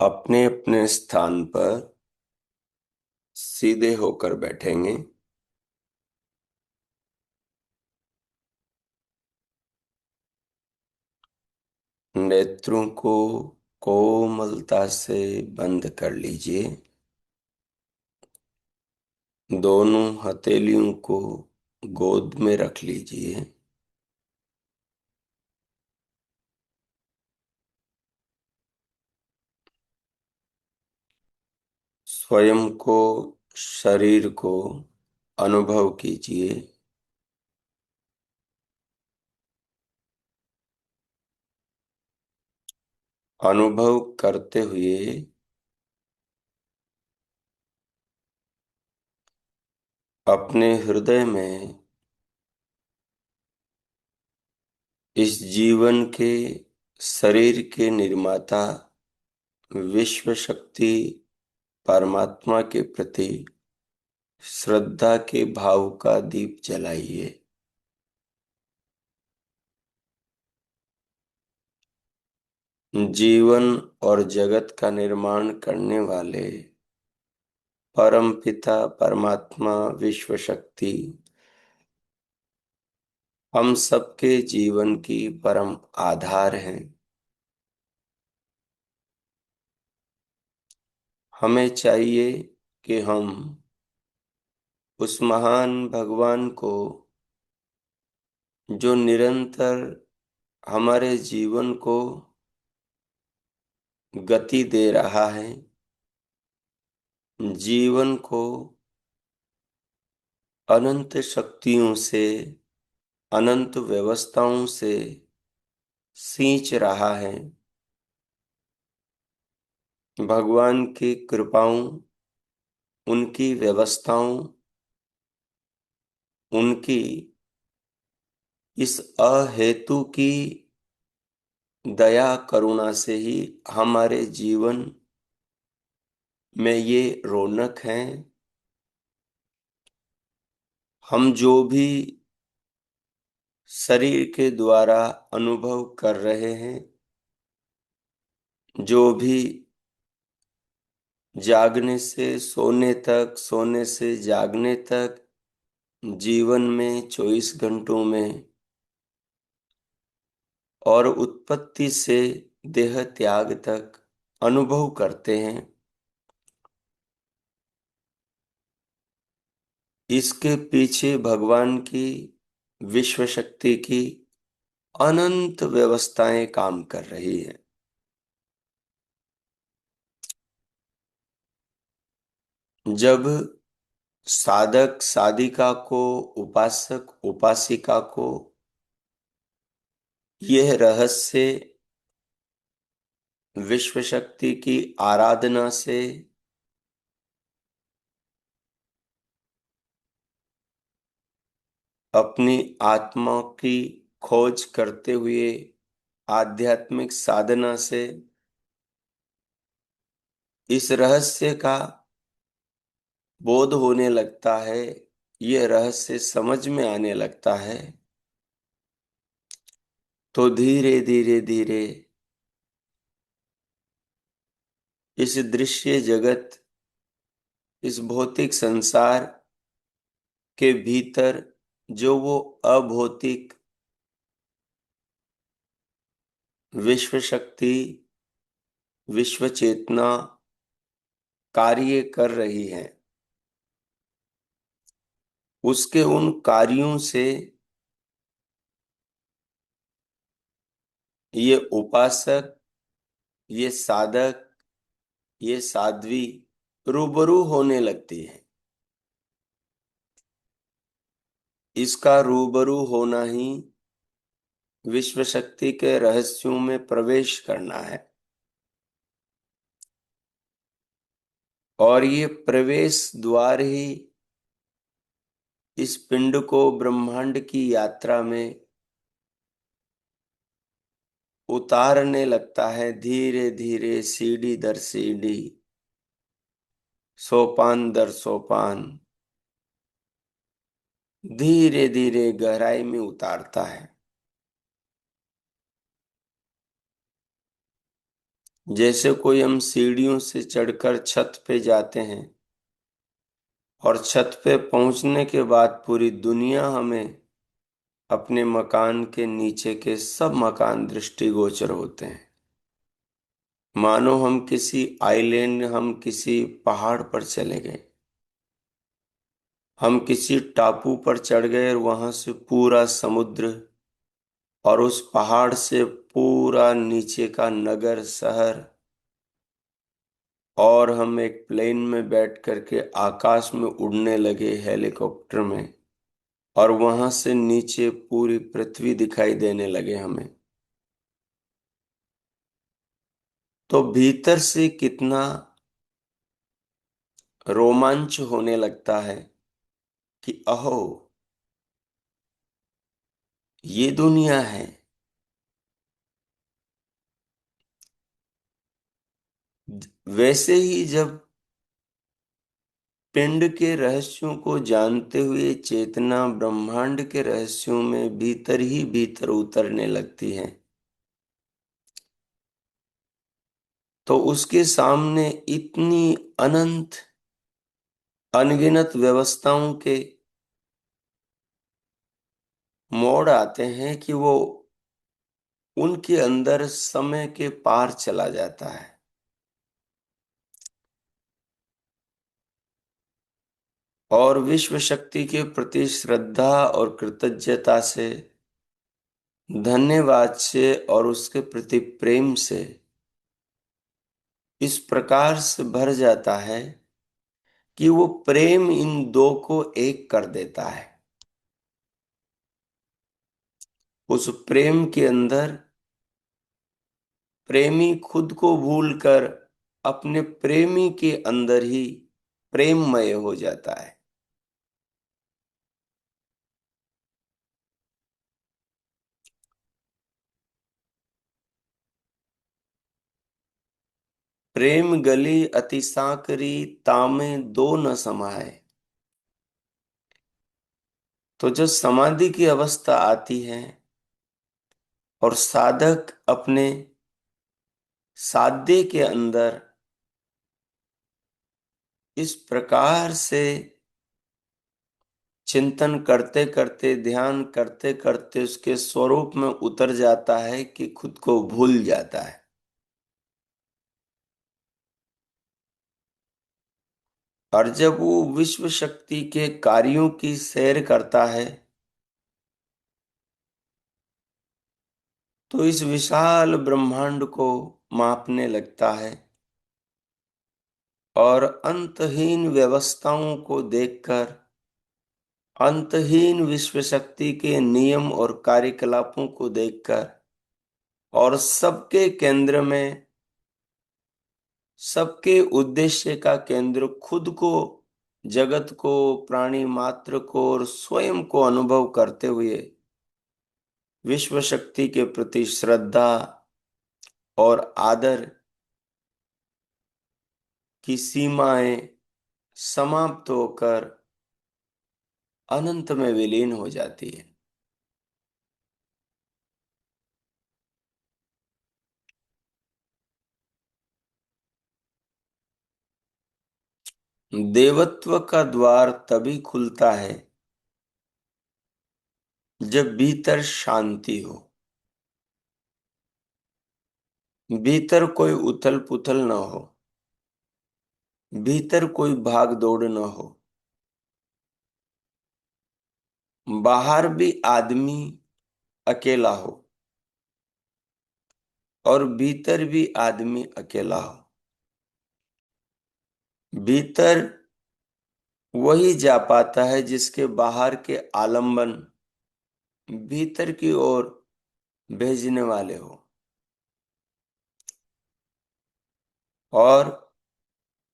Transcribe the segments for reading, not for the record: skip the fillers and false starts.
अपने अपने स्थान पर सीधे होकर बैठेंगे। नेत्रों को कोमलता से बंद कर लीजिए। दोनों हथेलियों को गोद में रख लीजिए। स्वयं को, शरीर को अनुभव कीजिए। अनुभव करते हुए अपने हृदय में इस जीवन के, शरीर के निर्माता विश्व शक्ति परमात्मा के प्रति श्रद्धा के भाव का दीप जलाइए। जीवन और जगत का निर्माण करने वाले परम पिता परमात्मा विश्व शक्ति हम सबके जीवन की परम आधार हैं। हमें चाहिए कि हम उस महान भगवान को, जो निरंतर हमारे जीवन को गति दे रहा है, जीवन को अनंत शक्तियों से, अनंत व्यवस्थाओं से सींच रहा है, भगवान की कृपाओं, उनकी व्यवस्थाओं, उनकी इस अहेतु की दया करुणा से ही हमारे जीवन में ये रौनक है। हम जो भी शरीर के द्वारा अनुभव कर रहे हैं, जो भी जागने से सोने तक, सोने से जागने तक जीवन में 24 घंटों में और उत्पत्ति से देह त्याग तक अनुभव करते हैं, इसके पीछे भगवान की विश्व शक्ति की अनंत व्यवस्थाएं काम कर रही है। जब साधक साधिका को, उपासक उपासिका को यह रहस्य विश्व शक्ति की आराधना से अपनी आत्मा की खोज करते हुए, आध्यात्मिक साधना से इस रहस्य का बोध होने लगता है, यह रहस्य समझ में आने लगता है, तो धीरे धीरे धीरे इस दृश्य जगत, इस भौतिक संसार के भीतर जो वो अभौतिक विश्व शक्ति, विश्व चेतना कार्य कर रही है, उसके उन कार्यों से ये उपासक, ये साधक, ये साध्वी रूबरू होने लगती है। इसका रूबरू होना ही विश्व शक्ति के रहस्यों में प्रवेश करना है। और ये प्रवेश द्वार ही इस पिंड को ब्रह्मांड की यात्रा में उतारने लगता है, धीरे धीरे सीढ़ी दर सीढ़ी, सोपान दर सोपान, धीरे धीरे गहराई में उतारता है। जैसे कोई हम सीढ़ियों से चढ़कर छत पे जाते हैं और छत पे पहुंचने के बाद पूरी दुनिया हमें अपने मकान के नीचे के सब मकान दृष्टिगोचर होते हैं। मानो हम किसी पहाड़ पर चले गए, हम किसी टापू पर चढ़ गए और वहां से पूरा समुद्र और उस पहाड़ से पूरा नीचे का नगर शहर, और हम एक प्लेन में बैठ करके आकाश में उड़ने लगे हेलीकॉप्टर में, और वहां से नीचे पूरी पृथ्वी दिखाई देने लगे हमें। तो भीतर से कितना रोमांच होने लगता है कि अहो, ये दुनिया है। वैसे ही जब पिंड के रहस्यों को जानते हुए चेतना ब्रह्मांड के रहस्यों में भीतर ही भीतर उतरने लगती है, तो उसके सामने इतनी अनंत अनगिनत व्यवस्थाओं के मोड़ आते हैं कि वो उनके अंदर समय के पार चला जाता है। और विश्व शक्ति के प्रति श्रद्धा और कृतज्ञता से, धन्यवाद से और उसके प्रति प्रेम से इस प्रकार से भर जाता है कि वो प्रेम इन दो को एक कर देता है। उस प्रेम के अंदर प्रेमी खुद को भूलकर अपने प्रेमी के अंदर ही प्रेममय हो जाता है। प्रेम गली अति सांकरी, तामे दो न समाये। तो जब समाधि की अवस्था आती है और साधक अपने साध्य के अंदर इस प्रकार से चिंतन करते करते, ध्यान करते करते उसके स्वरूप में उतर जाता है कि खुद को भूल जाता है। और जब वो विश्व शक्ति के कार्यों की सैर करता है तो इस विशाल ब्रह्मांड को मापने लगता है और अंतहीन व्यवस्थाओं को देखकर, अंतहीन विश्व शक्ति के नियम और कार्यकलापों को देखकर, और सबके केंद्र में, सबके उद्देश्य का केंद्र खुद को, जगत को, प्राणी मात्र को और स्वयं को अनुभव करते हुए विश्व शक्ति के प्रति श्रद्धा और आदर की सीमाएं समाप्त होकर अनंत में विलीन हो जाती है। देवत्व का द्वार तभी खुलता है जब भीतर शांति हो, भीतर कोई उथल पुथल न हो, भीतर कोई भाग दौड़ न हो। बाहर भी आदमी अकेला हो और भीतर भी आदमी अकेला हो। भीतर वही जा पाता है जिसके बाहर के आलंबन भीतर की ओर भेजने वाले हो, और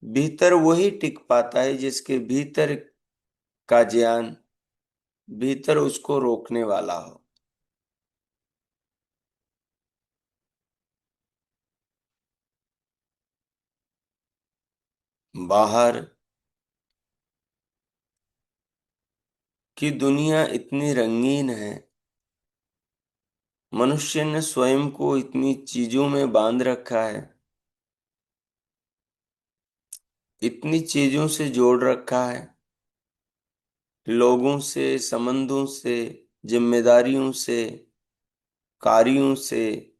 भीतर वही टिक पाता है जिसके भीतर का ज्ञान भीतर उसको रोकने वाला हो। बाहर की दुनिया इतनी रंगीन है, मनुष्य ने स्वयं को इतनी चीजों में बांध रखा है इतनी चीजों से जोड़ रखा है, लोगों से, संबंधों से, जिम्मेदारियों से, कार्यों से,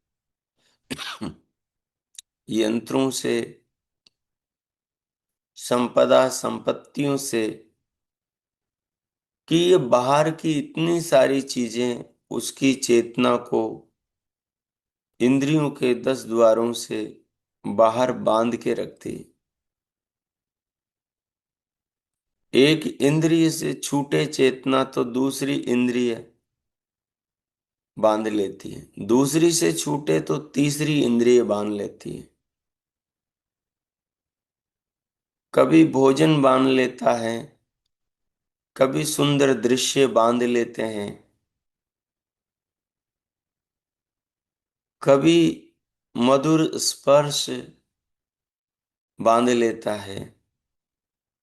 यंत्रों से, संपदा संपत्तियों से, कि ये बाहर की इतनी सारी चीजें उसकी चेतना को इंद्रियों के 10 द्वारों से बाहर बांध के रखती है। एक इंद्रिय से छूटे चेतना तो दूसरी इंद्रिय बांध लेती है, दूसरी से छूटे तो तीसरी इंद्रिय बांध लेती है। कभी भोजन बांध लेता है, कभी सुंदर दृश्य बांध लेते हैं, कभी मधुर स्पर्श बांध लेता है,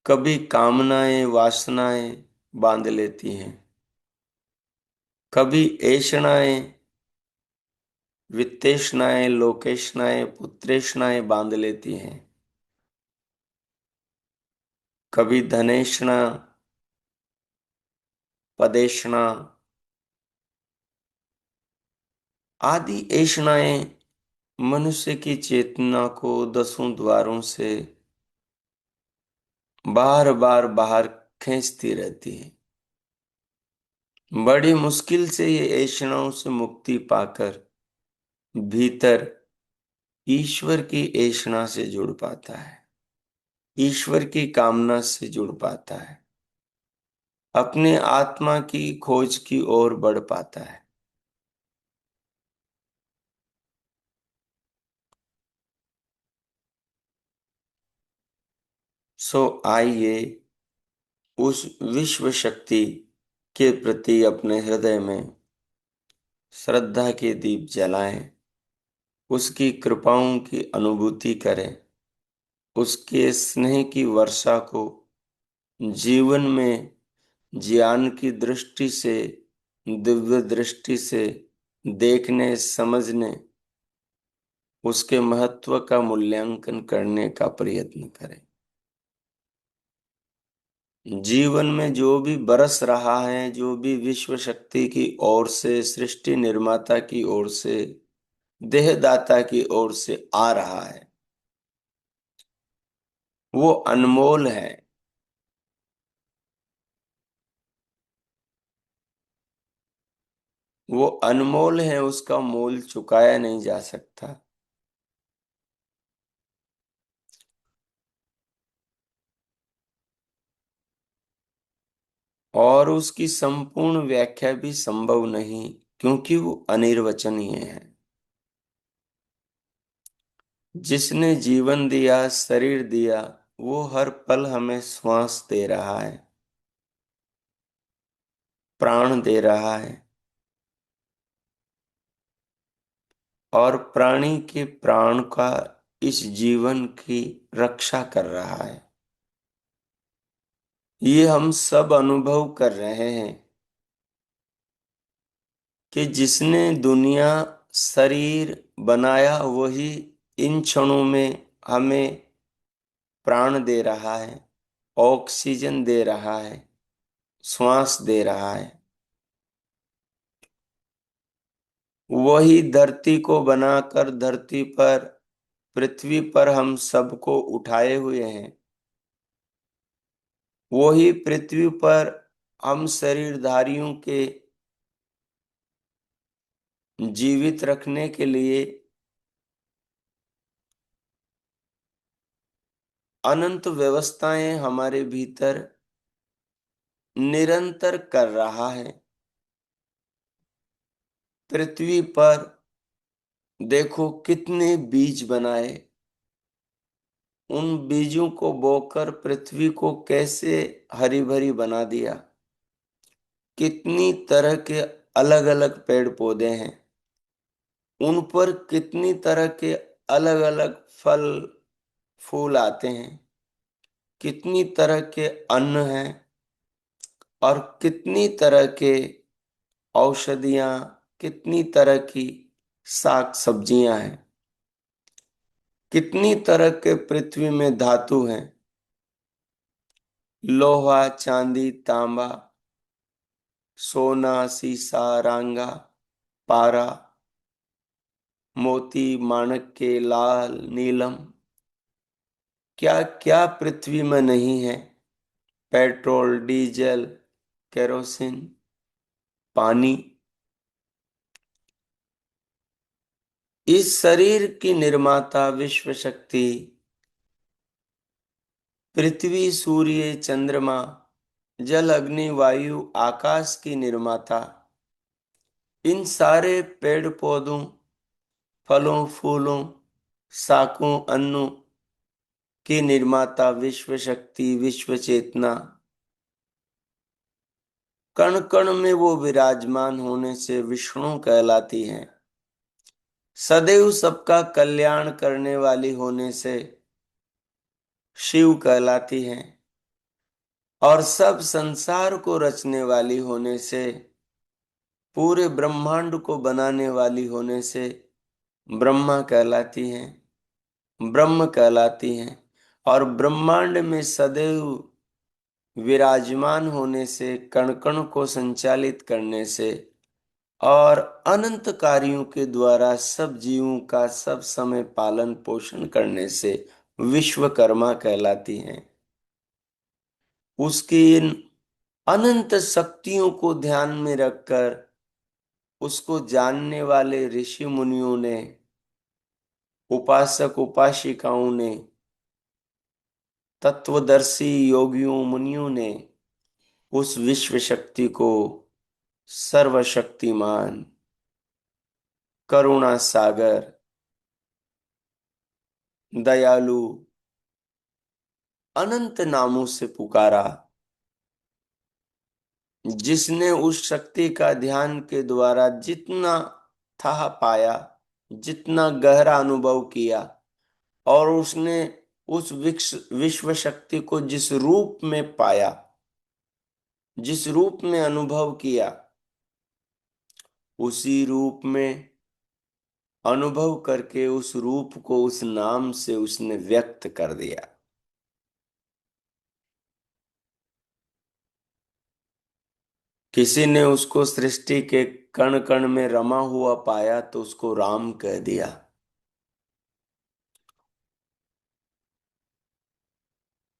कभी कामनाएं वासनाएं बांध लेती हैं, कभी ऐषणाएं वित्तेषणाएं लोकेशनाएं पुत्रेषणाएं बांध लेती हैं, कभी धनेषणा पदेषणा आदि ऐषणाएं मनुष्य की चेतना को 10 द्वारों से बार बार बाहर खींचती रहती है। बड़ी मुश्किल से ये ऐषणाओं से मुक्ति पाकर भीतर ईश्वर की ऐषणा से जुड़ पाता है, ईश्वर की कामना से जुड़ पाता है, अपने आत्मा की खोज की ओर बढ़ पाता है। सो आइए उस विश्व शक्ति के प्रति अपने हृदय में श्रद्धा के दीप जलाएं, उसकी कृपाओं की अनुभूति करें, उसके स्नेह की वर्षा को जीवन में ज्ञान की दृष्टि से, दिव्य दृष्टि से देखने समझने, उसके महत्व का मूल्यांकन करने का प्रयत्न करें। जीवन में जो भी बरस रहा है, जो भी विश्व शक्ति की ओर से, सृष्टि निर्माता की ओर से, देहदाता की ओर से आ रहा है, वो अनमोल है। वो अनमोल है, उसका मोल चुकाया नहीं जा सकता। और उसकी संपूर्ण व्याख्या भी संभव नहीं, क्योंकि वो अनिर्वचनीय है। जिसने जीवन दिया, शरीर दिया, वो हर पल हमें श्वास दे रहा है, प्राण दे रहा है, और प्राणी के प्राण का, इस जीवन की रक्षा कर रहा है। ये हम सब अनुभव कर रहे हैं कि जिसने दुनिया शरीर बनाया वही इन क्षणों में हमें प्राण दे रहा है, ऑक्सीजन दे रहा है, श्वास दे रहा है। वही धरती को बनाकर धरती पर, पृथ्वी पर हम सबको उठाए हुए हैं। वही पृथ्वी पर हम शरीरधारियों के जीवित रखने के लिए अनंत व्यवस्थाएं हमारे भीतर निरंतर कर रहा है। पृथ्वी पर देखो कितने बीज बनाए, उन बीजों को बोकर पृथ्वी को कैसे हरी भरी बना दिया। कितनी तरह के अलग अलग पेड़ पौधे हैं, उन पर कितनी तरह के अलग अलग फल फूल आते हैं, कितनी तरह के अन्न हैं, और कितनी तरह के औषधियां, कितनी तरह की साग सब्जियां हैं, कितनी तरह के पृथ्वी में धातु हैं। लोहा चांदी तांबा सोना सीसा रांगा पारा मोती माणिक के लाल नीलम, क्या क्या पृथ्वी में नहीं है। पेट्रोल डीजल केरोसिन पानी। इस शरीर की निर्माता विश्व शक्ति पृथ्वी सूर्य चंद्रमा जल अग्नि वायु आकाश की निर्माता इन सारे पेड़ पौधों फलों फूलों शाकों अन्नों की निर्माता विश्व शक्ति विश्व चेतना कण कण में वो विराजमान होने से विष्णु कहलाती है। सदैव सबका कल्याण करने वाली होने से शिव कहलाती है। और सब संसार को रचने वाली होने से पूरे ब्रह्मांड को बनाने वाली होने से ब्रह्मा कहलाती हैं, ब्रह्म कहलाती हैं। और ब्रह्मांड में सदैव विराजमान होने से कण कण को संचालित करने से और अनंत कार्यों के द्वारा सब जीवों का सब समय पालन पोषण करने से विश्वकर्मा कहलाती हैं। उसकी इन अनंत शक्तियों को ध्यान में रखकर उसको जानने वाले ऋषि मुनियों ने उपासक उपासिकाओं ने तत्वदर्शी योगियों मुनियों ने उस विश्व शक्ति को सर्वशक्तिमान करुणा सागर दयालु अनंत नामों से पुकारा। जिसने उस शक्ति का ध्यान के द्वारा जितना था पाया जितना गहरा अनुभव किया और उसने उस विश्व शक्ति को जिस रूप में पाया जिस रूप में अनुभव किया उसी रूप में अनुभव करके उस रूप को उस नाम से उसने व्यक्त कर दिया। किसी ने उसको सृष्टि के कण कण में रमा हुआ पाया तो उसको राम कह दिया।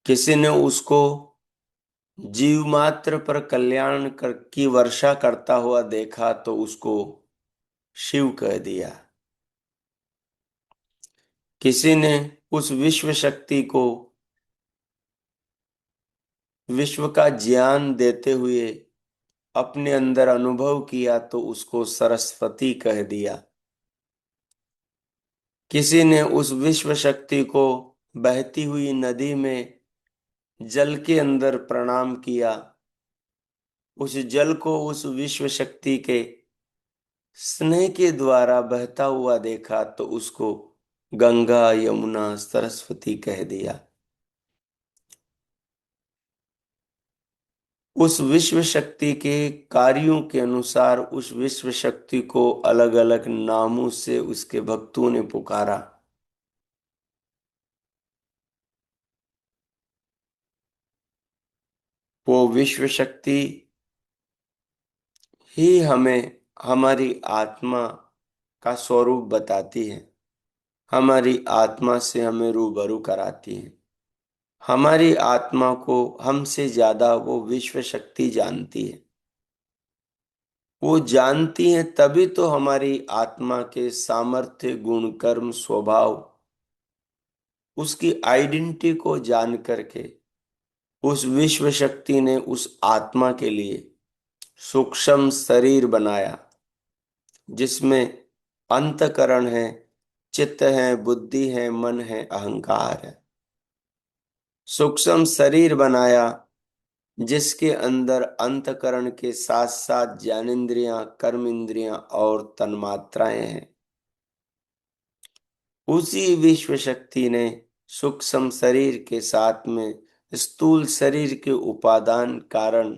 किसी ने उसको जीव मात्र पर कल्याण की वर्षा करता हुआ देखा तो उसको शिव कह दिया। किसी ने उस विश्व शक्ति को विश्व का ज्ञान देते हुए अपने अंदर अनुभव किया तो उसको सरस्वती कह दिया। किसी ने उस विश्व शक्ति को बहती हुई नदी में जल के अंदर प्रणाम किया, उस जल को उस विश्व शक्ति के स्नेह के द्वारा बहता हुआ देखा तो उसको गंगा यमुना सरस्वती कह दिया। उस विश्व शक्ति के कार्यों के अनुसार उस विश्व शक्ति को अलग अलग नामों से उसके भक्तों ने पुकारा। वो विश्व शक्ति ही हमें हमारी आत्मा का स्वरूप बताती है, हमारी आत्मा से हमें रूबरू कराती है। हमारी आत्मा को हमसे ज्यादा वो विश्व शक्ति जानती है। वो जानती है तभी तो हमारी आत्मा के सामर्थ्य गुण कर्म स्वभाव उसकी आइडेंटिटी को जान करके उस विश्व शक्ति ने उस आत्मा के लिए सूक्ष्म शरीर बनाया जिसमें अंतकरण है, चित्त है, बुद्धि है, मन है, अहंकार है। सूक्ष्म शरीर बनाया जिसके अंदर अंतकरण के साथ साथ ज्ञानेंद्रियां कर्म इंद्रियां और तन्मात्राएं हैं। उसी विश्व शक्ति ने सूक्ष्म शरीर के साथ में स्थूल शरीर के उपादान कारण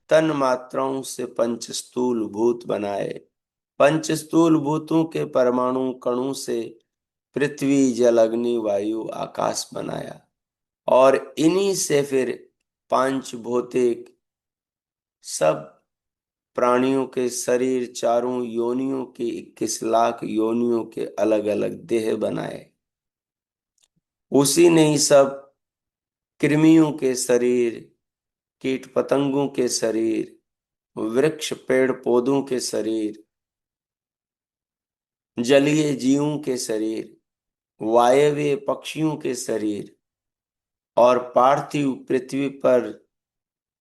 तन मात्राओं से पंच स्थूल भूत बनाए। पंच स्थूल भूतों के परमाणु कणों से पृथ्वी जल अग्नि वायु आकाश बनाया और इन्हीं से फिर पांच भौतिक सब प्राणियों के शरीर, चारों योनियों के 21 लाख योनियों के अलग अलग देह बनाए। उसी ने ही सब कृमियों के शरीर, कीट पतंगों के शरीर, वृक्ष पेड़ पौधों के शरीर, जलीय जीवों के शरीर, वायवीय पक्षियों के शरीर और पार्थिव पृथ्वी पर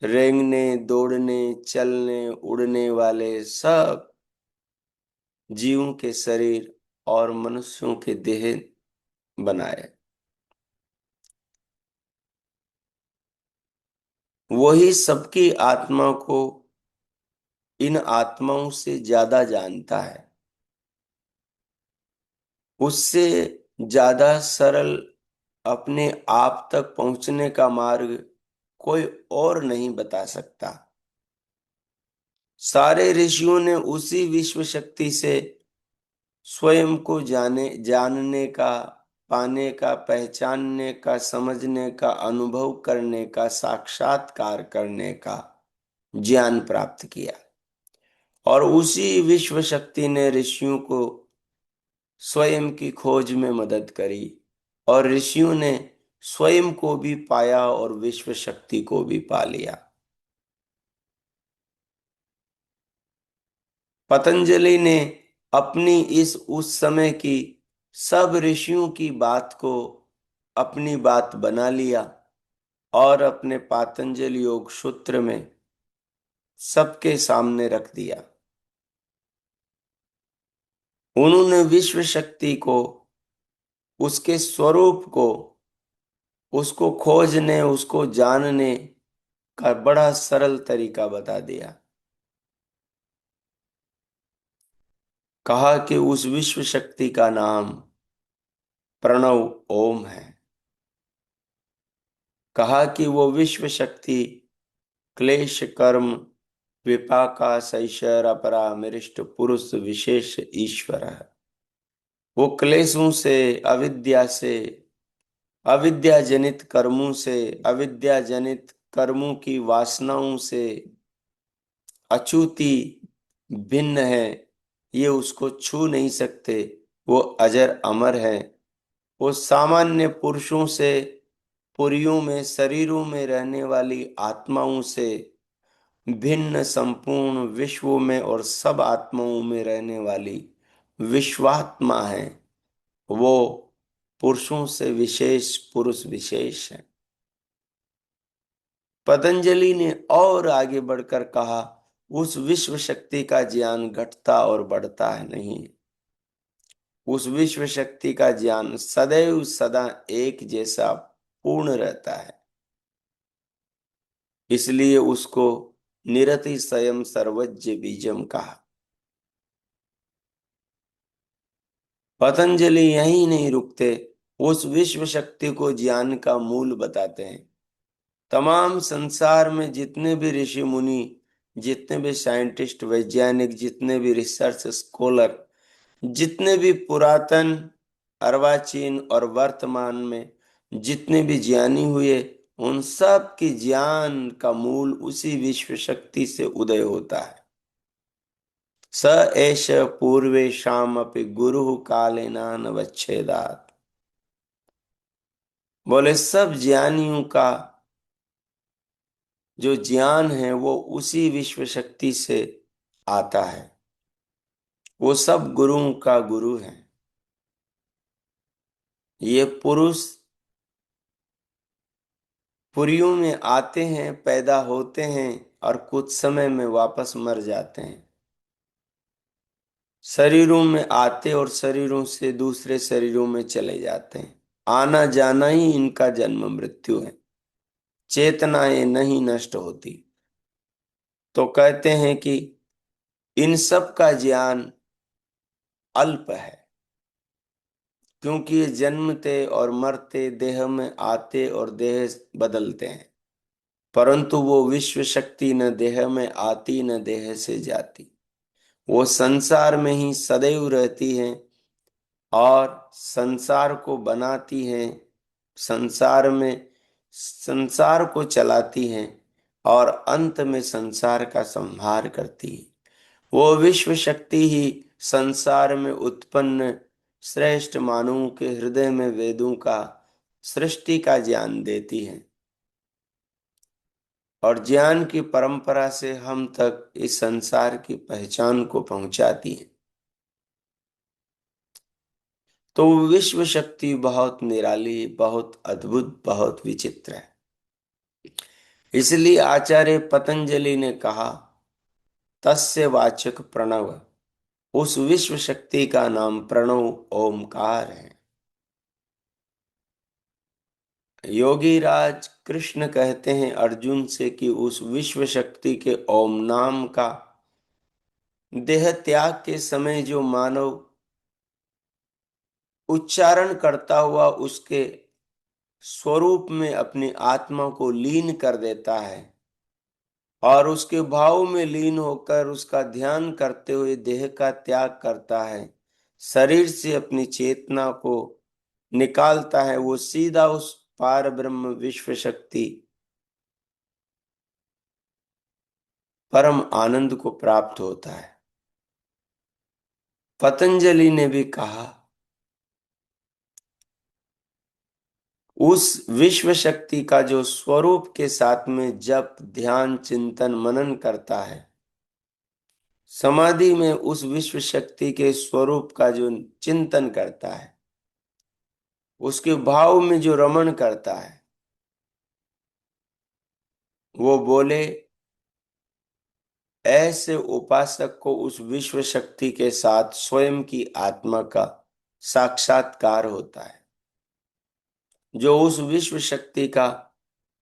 रेंगने, दौड़ने, चलने, उड़ने वाले सब जीवों के शरीर और मनुष्यों के देह बनाए। वही सबकी आत्मा को इन आत्माओं से ज्यादा जानता है। उससे ज्यादा सरल अपने आप तक पहुंचने का मार्ग कोई और नहीं बता सकता। सारे ऋषियों ने उसी विश्व शक्ति से स्वयं को जानने का, पाने का, पहचानने का, समझने का, अनुभव करने का, साक्षात्कार करने का ज्ञान प्राप्त किया। और उसी विश्व शक्ति ने ऋषियों को स्वयं की खोज में मदद करी और ऋषियों ने स्वयं को भी पाया और विश्व शक्ति को भी पा लिया। पतंजलि ने अपनी उस समय की सब ऋषियों की बात को अपनी बात बना लिया और अपने पातंजलि योग सूत्र में सबके सामने रख दिया। उन्होंने विश्व शक्ति को, उसके स्वरूप को, उसको खोजने, उसको जानने का बड़ा सरल तरीका बता दिया। कहा कि उस विश्व शक्ति का नाम प्रणव ओम है। कहा कि वो विश्व शक्ति क्लेश कर्म विपाका सैशर अपरा मिरिष्ट पुरुष विशेष ईश्वर है। वो क्लेशों से, अविद्या से, अविद्या जनित कर्मों से, अविद्या जनित कर्मों की वासनाओं से अछूती भिन्न है। ये उसको छू नहीं सकते। वो अजर अमर है। वो सामान्य पुरुषों से, पुरियों में, शरीरों में रहने वाली आत्माओं से भिन्न संपूर्ण विश्वों में और सब आत्माओं में रहने वाली विश्वात्मा है। वो पुरुषों से विशेष पुरुष विशेष है। पतंजलि ने और आगे बढ़कर कहा, उस विश्व शक्ति का ज्ञान घटता और बढ़ता है नहीं। उस विश्व शक्ति का ज्ञान सदैव सदा एक जैसा पूर्ण रहता है। इसलिए उसको निरति स्वयं सर्वज्ञ बीजम कहा। पतंजलि यहीं नहीं रुकते, उस विश्व शक्ति को ज्ञान का मूल बताते हैं। तमाम संसार में जितने भी ऋषि मुनि, जितने भी साइंटिस्ट, वैज्ञानिक, जितने भी रिसर्च स्कॉलर, जितने भी पुरातन, अर्वाचीन और वर्तमान में जितने भी ज्ञानी हुए, उन सब की ज्ञान का मूल उसी विश्व शक्ति से उदय होता है। स एष पूर्वेषामपि गुरु कालेनानवच्छेदात्। बोले सब ज्ञानियों का जो ज्ञान है वो उसी विश्व शक्ति से आता है। वो सब गुरुओं का गुरु है। ये पुरुष पुरियों में आते हैं, पैदा होते हैं और कुछ समय में वापस मर जाते हैं। शरीरों में आते और शरीरों से दूसरे शरीरों में चले जाते हैं। आना जाना ही इनका जन्म मृत्यु है। चेतनाएं नहीं नष्ट होती। तो कहते हैं कि इन सब का ज्ञान अल्प है, क्योंकि ये जन्मते और मरते, देह में आते और देह बदलते हैं। परंतु वो विश्व शक्ति न देह में आती न देह से जाती। वो संसार में ही सदैव रहती है और संसार को बनाती है। संसार में संसार को चलाती हैं और अंत में संसार का संहार करती है। वो विश्व शक्ति ही संसार में उत्पन्न श्रेष्ठ मानवों के हृदय में वेदों का, सृष्टि का ज्ञान देती है और ज्ञान की परंपरा से हम तक इस संसार की पहचान को पहुंचाती है। तो विश्व शक्ति बहुत निराली, बहुत अद्भुत, बहुत विचित्र है। इसलिए आचार्य पतंजलि ने कहा, तस्य वाचक प्रणव, उस विश्व शक्ति का नाम प्रणव ओमकार है। योगी राज कृष्ण कहते हैं अर्जुन से कि उस विश्व शक्ति के ओम नाम का देह त्याग के समय जो मानव उच्चारण करता हुआ उसके स्वरूप में अपनी आत्मा को लीन कर देता है और उसके भाव में लीन होकर उसका ध्यान करते हुए देह का त्याग करता है, शरीर से अपनी चेतना को निकालता है, वो सीधा उस पार ब्रह्म विश्व शक्ति परम आनंद को प्राप्त होता है। पतंजलि ने भी कहा, उस विश्व शक्ति का जो स्वरूप के साथ में जप, ध्यान, चिंतन, मनन करता है, समाधि में उस विश्व शक्ति के स्वरूप का जो चिंतन करता है, उसके भाव में जो रमण करता है, वो बोले ऐसे उपासक को उस विश्व शक्ति के साथ स्वयं की आत्मा का साक्षात्कार होता है, जो उस विश्व शक्ति का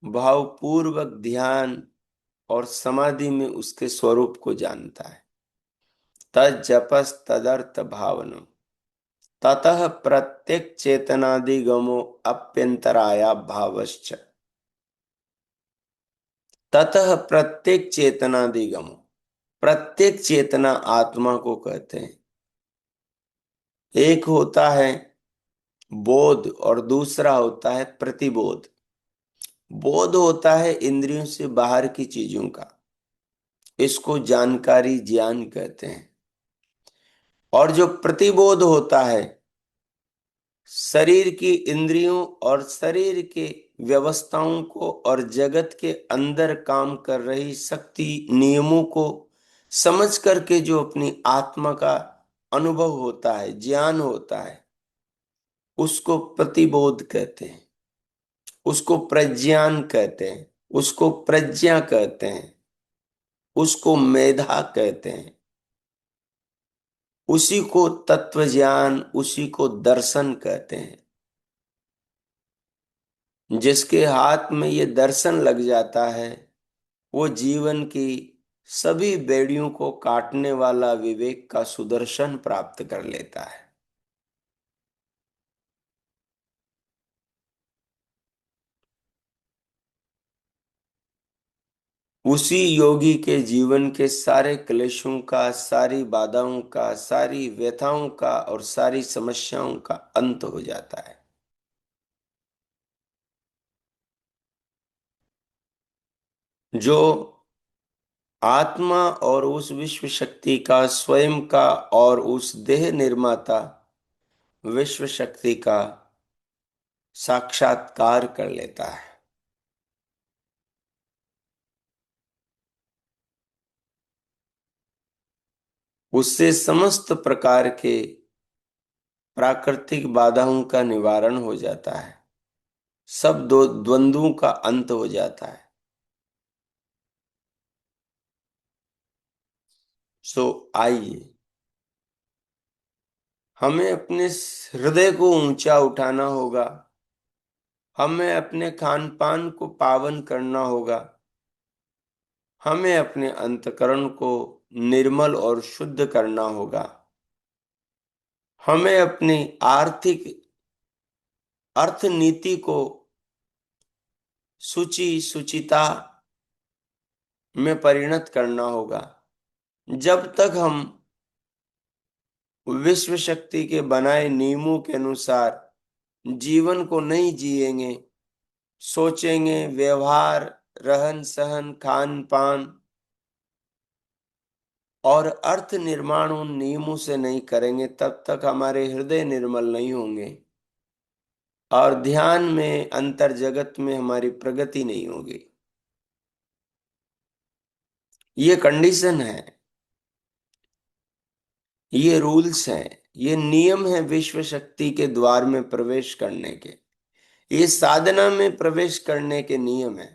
भावपूर्वक ध्यान और समाधि में उसके स्वरूप को जानता है। तज्जपस तदर्थ भावनम ततः प्रत्येक चेतनादिगमो अप्यंतराया भावश्च। ततः प्रत्येक चेतनादिगमो, प्रत्येक चेतना आत्मा को कहते हैं। एक होता है बोध और दूसरा होता है प्रतिबोध। बोध होता है इंद्रियों से बाहर की चीजों का, इसको जानकारी, ज्ञान कहते हैं। और जो प्रतिबोध होता है शरीर की इंद्रियों और शरीर के व्यवस्थाओं को और जगत के अंदर काम कर रही शक्ति नियमों को समझ करके जो अपनी आत्मा का अनुभव होता है, ज्ञान होता है, उसको प्रतिबोध कहते हैं, उसको प्रज्ञान कहते हैं, उसको प्रज्ञा कहते हैं, उसको मेधा कहते हैं, उसी को तत्व ज्ञान, उसी को दर्शन कहते हैं। जिसके हाथ में ये दर्शन लग जाता है, वो जीवन की सभी बेड़ियों को काटने वाला विवेक का सुदर्शन प्राप्त कर लेता है। उसी योगी के जीवन के सारे क्लेशों का, सारी बाधाओं का, सारी व्यथाओं का और सारी समस्याओं का अंत हो जाता है। जो आत्मा और उस विश्व शक्ति का, स्वयं का और उस देह निर्माता विश्व शक्ति का साक्षात्कार कर लेता है, उससे समस्त प्रकार के प्राकृतिक बाधाओं का निवारण हो जाता है, सब दो द्वंद्वों का अंत हो जाता है। सो आइए, हमें अपने हृदय को ऊंचा उठाना होगा, हमें अपने खान पान को पावन करना होगा, हमें अपने अंतकरण को निर्मल और शुद्ध करना होगा, हमें अपनी आर्थिक अर्थ नीति को शुचि सुचिता में परिणत करना होगा। जब तक हम विश्व शक्ति के बनाए नियमों के अनुसार जीवन को नहीं जिएंगे, सोचेंगे, व्यवहार, रहन सहन, खान पान और अर्थ निर्माण उन नियमों से नहीं करेंगे, तब तक हमारे हृदय निर्मल नहीं होंगे और ध्यान में, अंतर जगत में हमारी प्रगति नहीं होगी। ये कंडीशन है, ये रूल्स हैं, ये नियम है विश्व शक्ति के द्वार में प्रवेश करने के। ये साधना में प्रवेश करने के नियम है।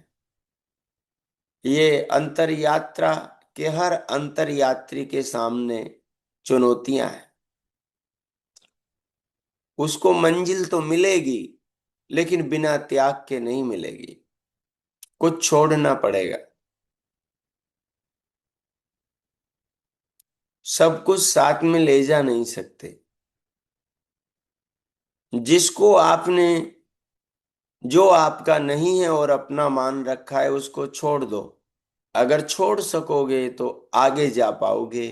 ये अंतर यात्रा के हर अंतर यात्री के सामने चुनौतियां हैं। उसको मंजिल तो मिलेगी, लेकिन बिना त्याग के नहीं मिलेगी। कुछ छोड़ना पड़ेगा। सब कुछ साथ में ले जा नहीं सकते। जिसको आपने, जो आपका नहीं है और अपना मान रखा है, उसको छोड़ दो। अगर छोड़ सकोगे तो आगे जा पाओगे।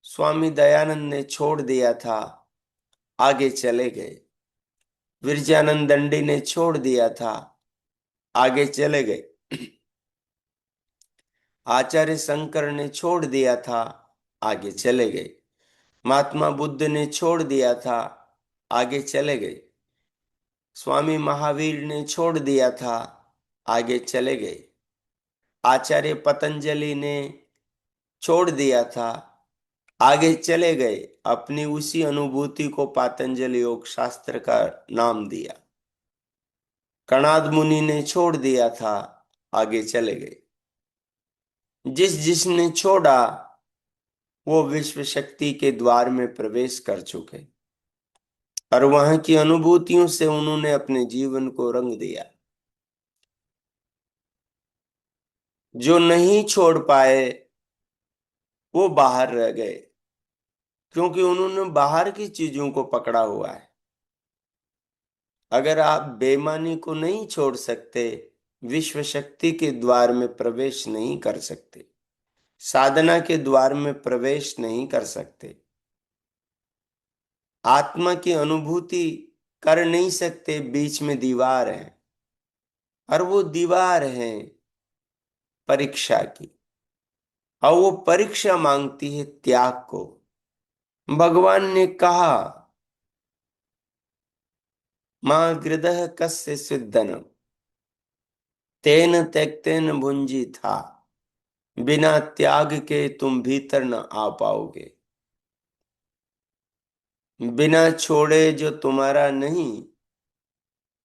स्वामी दयानंद ने छोड़ दिया था, आगे चले गए। विरजानंद दंडी ने छोड़ दिया था, आगे चले गए। आचार्य शंकर ने छोड़ दिया था, आगे चले गए। महात्मा बुद्ध ने छोड़ दिया था, आगे चले गए। स्वामी महावीर ने छोड़ दिया था, आगे चले गए। आचार्य पतंजलि ने छोड़ दिया था, आगे चले गए। अपनी उसी अनुभूति को पातंजलि योग शास्त्र का नाम दिया। कणाद मुनि ने छोड़ दिया था, आगे चले गए। जिसने छोड़ा वो विश्व शक्ति के द्वार में प्रवेश कर चुके और वहां की अनुभूतियों से उन्होंने अपने जीवन को रंग दिया। जो नहीं छोड़ पाए वो बाहर रह गए, क्योंकि उन्होंने बाहर की चीजों को पकड़ा हुआ है। अगर आप बेईमानी को नहीं छोड़ सकते, विश्व शक्ति के द्वार में प्रवेश नहीं कर सकते, साधना के द्वार में प्रवेश नहीं कर सकते, आत्मा की अनुभूति कर नहीं सकते, बीच में दीवार है। और वो दीवार है परीक्षा की, और वो परीक्षा मांगती है त्याग को। भगवान ने कहा, मां गृदह कस्य सिद्धनम तेन त्यक्तेन भुंजी था। बिना त्याग के तुम भीतर न आ पाओगे। बिना छोड़े जो तुम्हारा नहीं,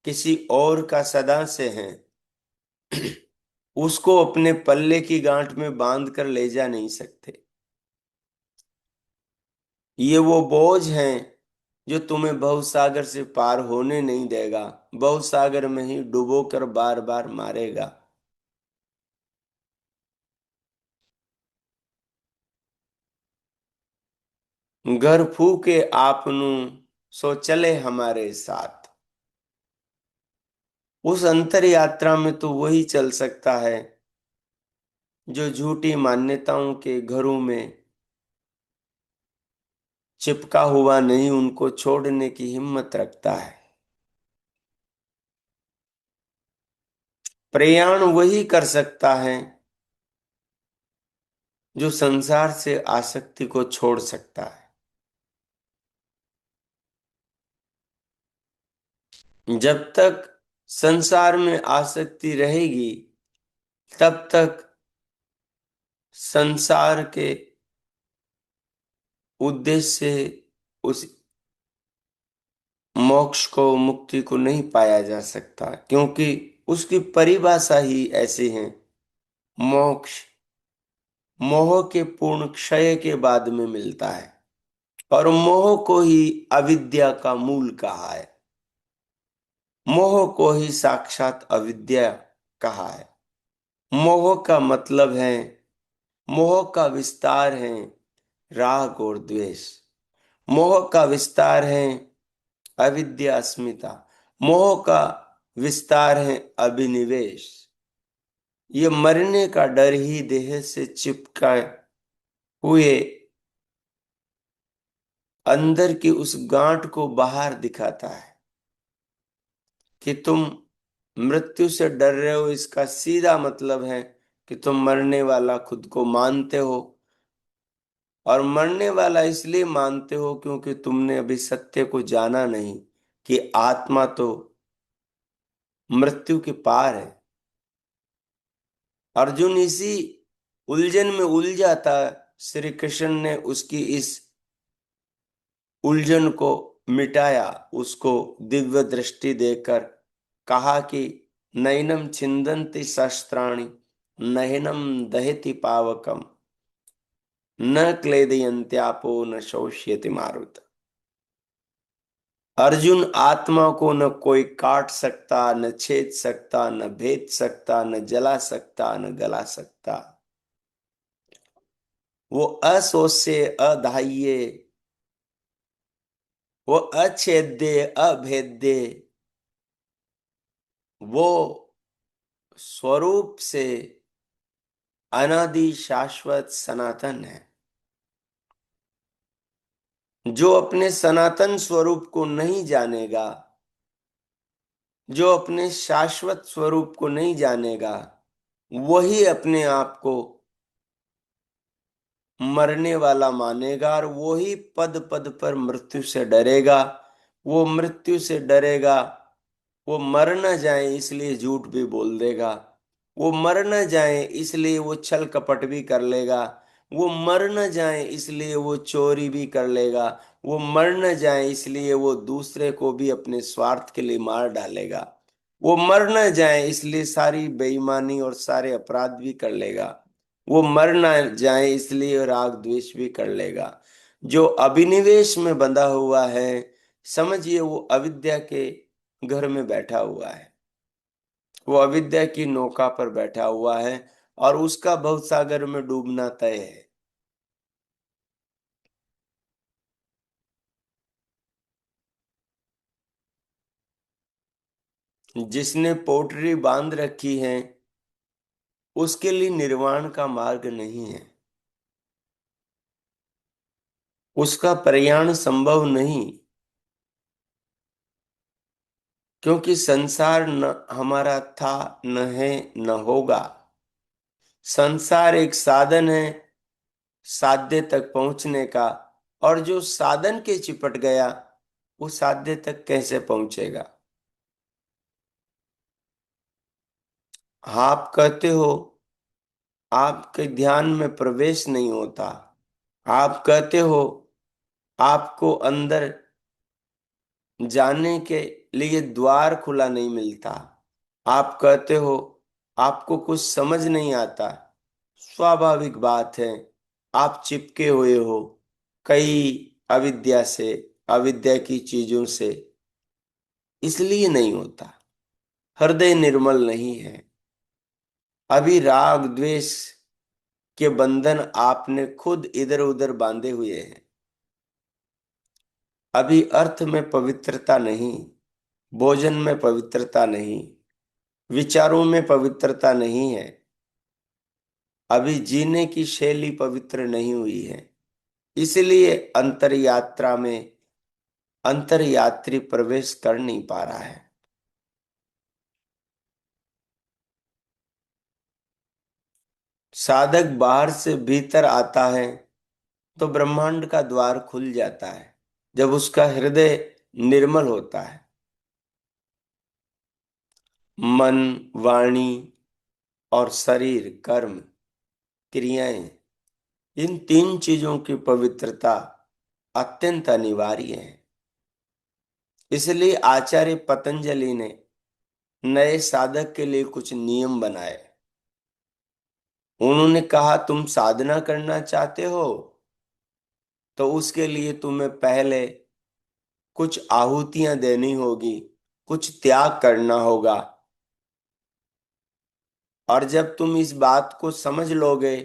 किसी और का सदा से है, उसको अपने पल्ले की गांठ में बांध कर ले जा नहीं सकते। ये वो बोझ है जो तुम्हें भवसागर से पार होने नहीं देगा, भवसागर में ही डुबोकर बार बार मारेगा। घर फूके आपनु सो चले हमारे साथ। उस अंतर यात्रा में तो वही चल सकता है जो झूठी मान्यताओं के घरों में चिपका हुआ नहीं, उनको छोड़ने की हिम्मत रखता है। प्रयाण वही कर सकता है जो संसार से आसक्ति को छोड़ सकता है। जब तक संसार में आसक्ति रहेगी, तब तक संसार के उद्देश्य से उस मोक्ष को, मुक्ति को नहीं पाया जा सकता, क्योंकि उसकी परिभाषा ही ऐसी है। मोक्ष मोह के पूर्ण क्षय के बाद में मिलता है, और मोह को ही अविद्या का मूल कहा है। मोह को ही साक्षात अविद्या कहा है। मोह का मतलब है, मोह का विस्तार है राग और द्वेष। मोह का विस्तार है अविद्या अस्मिता। मोह का विस्तार है अभिनिवेश। ये मरने का डर ही देह से चिपका हुए अंदर की उस गांठ को बाहर दिखाता है कि तुम मृत्यु से डर रहे हो इसका सीधा मतलब है कि तुम मरने वाला खुद को मानते हो, और मरने वाला इसलिए मानते हो क्योंकि तुमने अभी सत्य को जाना नहीं कि आत्मा तो मृत्यु के पार है। अर्जुन इसी उलझन में उलझा था। श्री कृष्ण ने उसकी इस उलझन को मिटाया, उसको दिव्य दृष्टि देकर कहा कि नैनम छिन्दन्ति शस्त्राणि, नैनम दहति पावकम, न क्लेदयन्त्यापो न शोष्यति मारुत। अर्जुन, आत्मा को न कोई काट सकता, न छेद सकता, न भेद सकता, न जला सकता, न गला सकता। वो अशोष्य अधाह्य, वो अछेद्य अभेद्य, वो स्वरूप से अनादि शाश्वत सनातन है। जो अपने सनातन स्वरूप को नहीं जानेगा, जो अपने शाश्वत स्वरूप को नहीं जानेगा, वही अपने आप को मरने वाला मानेगा, और वो ही पद पद पर मृत्यु से डरेगा। वो मृत्यु से डरेगा, वो मर न जाए इसलिए झूठ भी बोल देगा, वो मर न जाए इसलिए वो छल कपट भी कर लेगा, वो मर न जाए इसलिए वो चोरी भी कर लेगा, वो मर न जाए इसलिए वो दूसरे को भी अपने स्वार्थ के लिए मार डालेगा, वो मर न जाए इसलिए सारी बेईमानी और सारे अपराध भी कर लेगा, वो मर ना जाए इसलिए राग द्वेष भी कर लेगा। जो अभिनिवेश में बंधा हुआ है, समझिए वो अविद्या के घर में बैठा हुआ है, वो अविद्या की नौका पर बैठा हुआ है, और उसका भवसागर में डूबना तय है। जिसने पोटरी बांध रखी है उसके लिए निर्वाण का मार्ग नहीं है, उसका प्रयाण संभव नहीं, क्योंकि संसार न हमारा था, न है, न होगा। संसार एक साधन है साध्य तक पहुंचने का, और जो साधन के चिपट गया वो साध्य तक कैसे पहुंचेगा। आप कहते हो आपके ध्यान में प्रवेश नहीं होता, आप कहते हो आपको अंदर जाने के लिए द्वार खुला नहीं मिलता, आप कहते हो आपको कुछ समझ नहीं आता। स्वाभाविक बात है, आप चिपके हुए हो कई अविद्या से, अविद्या की चीजों से, इसलिए नहीं होता। हृदय निर्मल नहीं है, अभी राग द्वेष के बंधन आपने खुद इधर उधर बांधे हुए हैं। अभी अर्थ में पवित्रता नहीं, भोजन में पवित्रता नहीं, विचारों में पवित्रता नहीं है, अभी जीने की शैली पवित्र नहीं हुई है। इसलिए अंतर यात्रा में अंतर यात्री प्रवेश कर नहीं पा रहा है। साधक बाहर से भीतर आता है तो ब्रह्मांड का द्वार खुल जाता है, जब उसका हृदय निर्मल होता है। मन, वाणी और शरीर, कर्म, क्रियाएं, इन तीन चीजों की पवित्रता अत्यंत अनिवार्य है। इसलिए आचार्य पतंजलि ने नए साधक के लिए कुछ नियम बनाए। उन्होंने कहा तुम साधना करना चाहते हो तो उसके लिए तुम्हें पहले कुछ आहुतियां देनी होगी, कुछ त्याग करना होगा, और जब तुम इस बात को समझ लोगे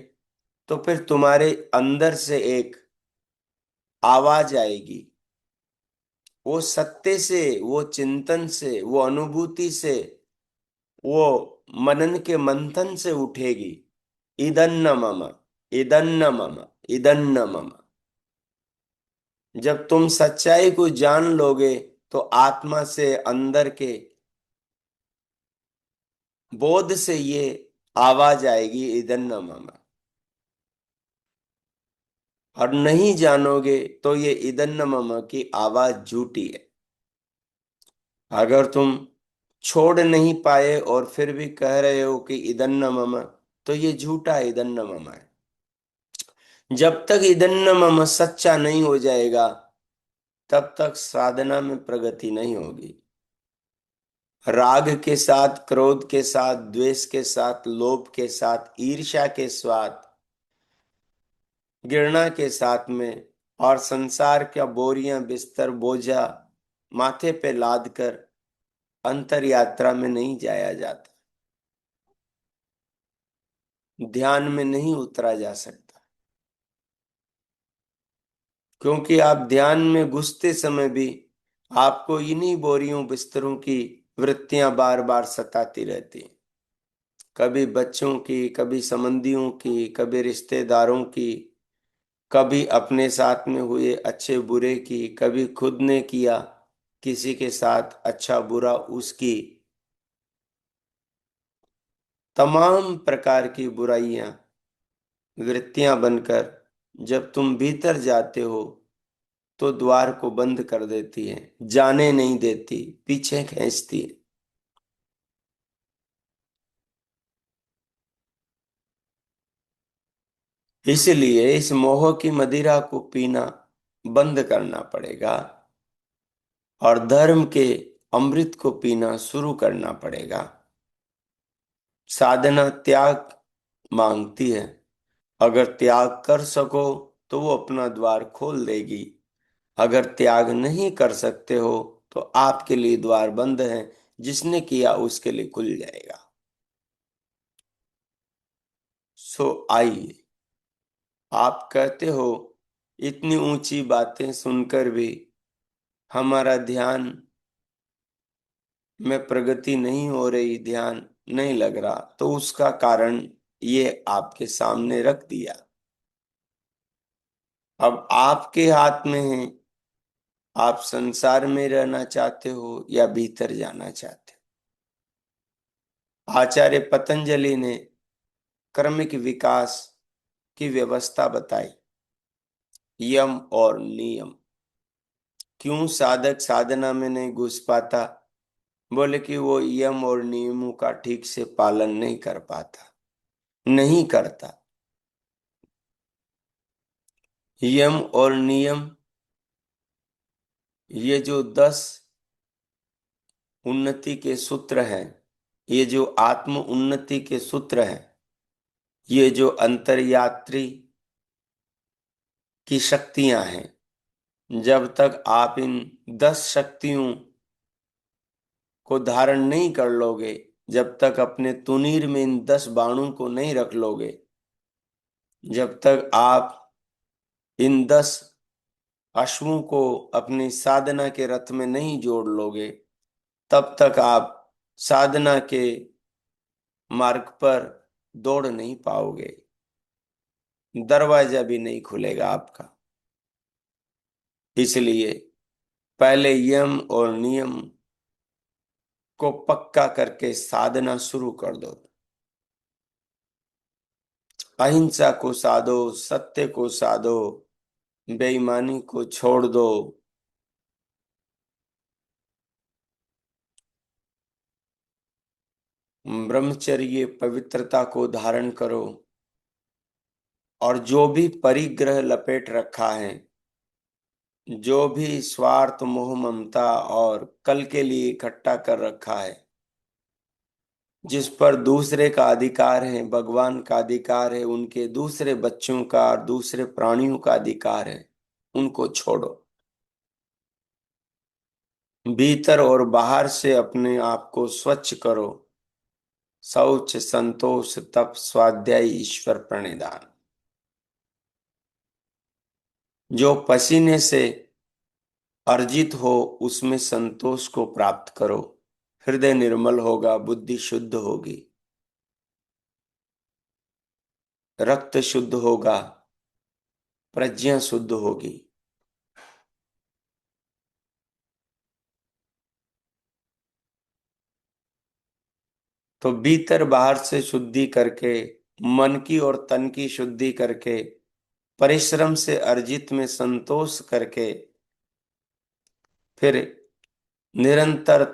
तो फिर तुम्हारे अंदर से एक आवाज आएगी, वो सत्य से, वो चिंतन से, वो अनुभूति से, वो मनन के मंथन से उठेगी। इदन्न मम, इदन्न मम, इदन्न मम। जब तुम सच्चाई को जान लोगे तो आत्मा से अंदर के बोध से ये आवाज आएगी इदन्न मम। और नहीं जानोगे तो ये इदन्न मम की आवाज झूठी है। अगर तुम छोड़ नहीं पाए और फिर भी कह रहे हो कि इदन्न मम, तो ये झूठा इदन्न मम है। जब तक इदन्न मम सच्चा नहीं हो जाएगा तब तक साधना में प्रगति नहीं होगी। राग के साथ, क्रोध के साथ, द्वेष के साथ, लोभ के साथ, ईर्ष्या के साथ, घृणा के साथ में, और संसार का बोरियां बिस्तर बोझा माथे पे लाद कर अंतर यात्रा में नहीं जाया जाता। ध्यान में नहीं उतरा जा सकता, क्योंकि आप ध्यान में घुसते समय भी आपको इन्हीं बोरियों बिस्तरों की वृत्तियां बार बार सताती रहती हैं। कभी बच्चों की, कभी संबंधियों की, कभी रिश्तेदारों की, कभी अपने साथ में हुए अच्छे बुरे की, कभी खुद ने किया किसी के साथ अच्छा बुरा उसकी। तमाम प्रकार की बुराइयां वृत्तियां बनकर जब तुम भीतर जाते हो तो द्वार को बंद कर देती है, जाने नहीं देती, पीछे खींचती है। इसलिए इस मोह की मदिरा को पीना बंद करना पड़ेगा और धर्म के अमृत को पीना शुरू करना पड़ेगा। साधना त्याग मांगती है। अगर त्याग कर सको तो वो अपना द्वार खोल देगी। अगर त्याग नहीं कर सकते हो तो आपके लिए द्वार बंद है, जिसने किया उसके लिए खुल जाएगा। सो आइए, आप कहते हो इतनी ऊंची बातें सुनकर भी हमारा ध्यान में प्रगति नहीं हो रही, ध्यान नहीं लग रहा, तो उसका कारण ये आपके सामने रख दिया। अब आपके हाथ में है, आप संसार में रहना चाहते हो या भीतर जाना चाहते हो। आचार्य पतंजलि ने क्रमिक विकास की व्यवस्था बताई, यम और नियम। क्यों साधक साधना में नहीं घुस पाता? बोले कि वो यम और नियमों का ठीक से पालन नहीं कर पाता, नहीं करता। यम और नियम, ये जो 10 उन्नति के सूत्र हैं, ये जो आत्म उन्नति के सूत्र हैं, ये जो अंतर्यात्री की शक्तियां हैं, जब तक आप इन 10 शक्तियों को धारण नहीं कर लोगे, जब तक अपने तुनीर में इन 10 बाणों को नहीं रख लोगे, जब तक आप इन 10 अश्वों को अपनी साधना के रथ में नहीं जोड़ लोगे, तब तक आप साधना के मार्ग पर दौड़ नहीं पाओगे। दरवाजा भी नहीं खुलेगा आपका। इसलिए पहले यम और नियम को पक्का करके साधना शुरू कर दो। अहिंसा को साधो, सत्य को साधो, बेईमानी को छोड़ दो। ब्रह्मचर्य पवित्रता को धारण करो। और जो भी परिग्रह लपेट रखा है, जो भी स्वार्थ मोह ममता और कल के लिए इकट्ठा कर रखा है, जिस पर दूसरे का अधिकार है, भगवान का अधिकार है, उनके दूसरे बच्चों का और दूसरे प्राणियों का अधिकार है, उनको छोड़ो। भीतर और बाहर से अपने आप को स्वच्छ करो। शौच, संतोष, तप, स्वाध्याय, ईश्वर प्रणिधान। जो पसीने से अर्जित हो उसमें संतोष को प्राप्त करो। हृदय निर्मल होगा, बुद्धि शुद्ध होगी, रक्त शुद्ध होगा, प्रज्ञा शुद्ध होगी। तो भीतर बाहर से शुद्धि करके, मन की और तन की शुद्धि करके, परिश्रम से अर्जित में संतोष करके, फिर निरंतर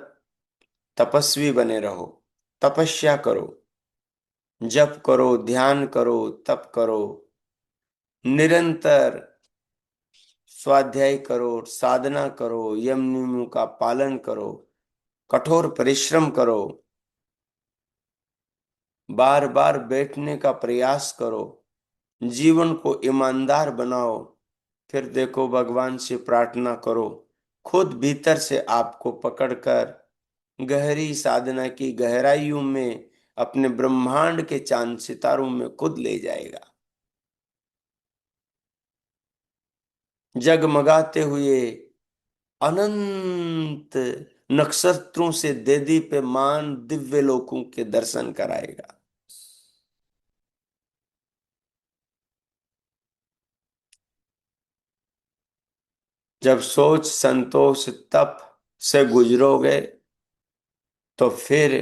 तपस्वी बने रहो। तपस्या करो, जप करो, ध्यान करो, तप करो, निरंतर स्वाध्याय करो, साधना करो, यम नियमों का पालन करो, कठोर परिश्रम करो, बार बार बैठने का प्रयास करो, जीवन को ईमानदार बनाओ। फिर देखो, भगवान से प्रार्थना करो, खुद भीतर से आपको पकड़कर गहरी साधना की गहराइयों में, अपने ब्रह्मांड के चांद सितारों में खुद ले जाएगा। जगमगाते हुए अनंत नक्षत्रों से देदीप्यमान दिव्य लोकों के दर्शन कराएगा। जब सोच, संतोष, तप से गुजरोगे तो फिर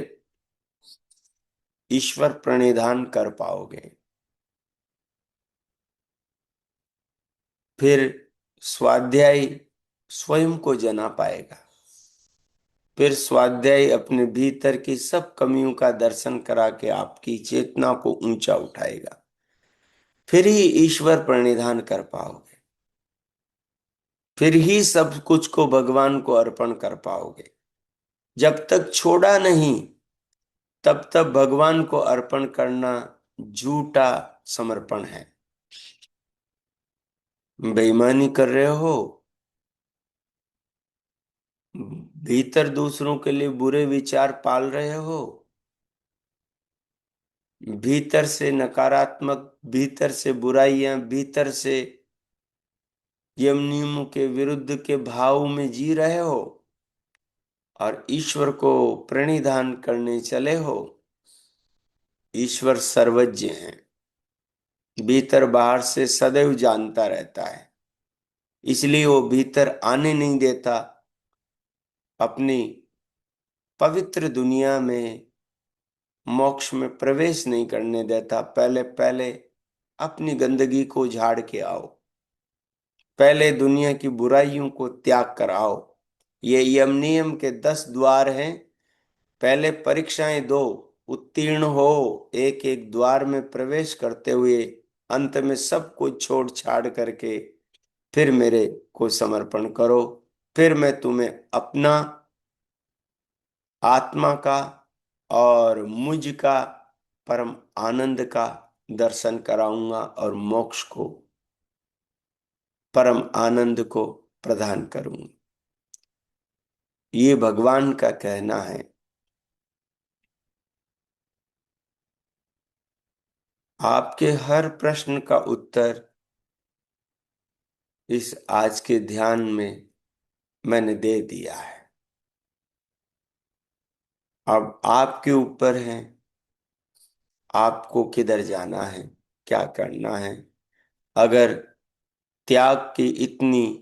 ईश्वर प्रणिधान कर पाओगे। फिर स्वाध्याय स्वयं को जना पाएगा। फिर स्वाध्याय अपने भीतर की सब कमियों का दर्शन करा के आपकी चेतना को ऊंचा उठाएगा। फिर ही ईश्वर प्रणिधान कर पाओगे। फिर ही सब कुछ को भगवान को अर्पण कर पाओगे। जब तक छोड़ा नहीं, तब तक भगवान को अर्पण करना झूठा समर्पण है। बेईमानी कर रहे हो, भीतर दूसरों के लिए बुरे विचार पाल रहे हो, भीतर से नकारात्मक, भीतर से बुराइयां, भीतर से यम नियमों के विरुद्ध के भाव में जी रहे हो और ईश्वर को प्रणिधान करने चले हो। ईश्वर सर्वज्ञ है, भीतर बाहर से सदैव जानता रहता है, इसलिए वो भीतर आने नहीं देता। अपनी पवित्र दुनिया में मोक्ष में प्रवेश नहीं करने देता। पहले पहले अपनी गंदगी को झाड़ के आओ, पहले दुनिया की बुराइयों को त्याग कर आओ। ये यम नियम के 10 द्वार हैं। पहले परीक्षाएं दो, उत्तीर्ण हो, एक एक द्वार में प्रवेश करते हुए अंत में सब कुछ छोड़ छाड़ करके फिर मेरे को समर्पण करो। फिर मैं तुम्हें अपना, आत्मा का और मुझ का परम आनंद का दर्शन कराऊंगा और मोक्ष को, परम आनंद को प्रदान करूंगा। ये भगवान का कहना है। आपके हर प्रश्न का उत्तर इस आज के ध्यान में मैंने दे दिया है। अब आपके ऊपर है, आपको किधर जाना है, क्या करना है। अगर त्याग की इतनी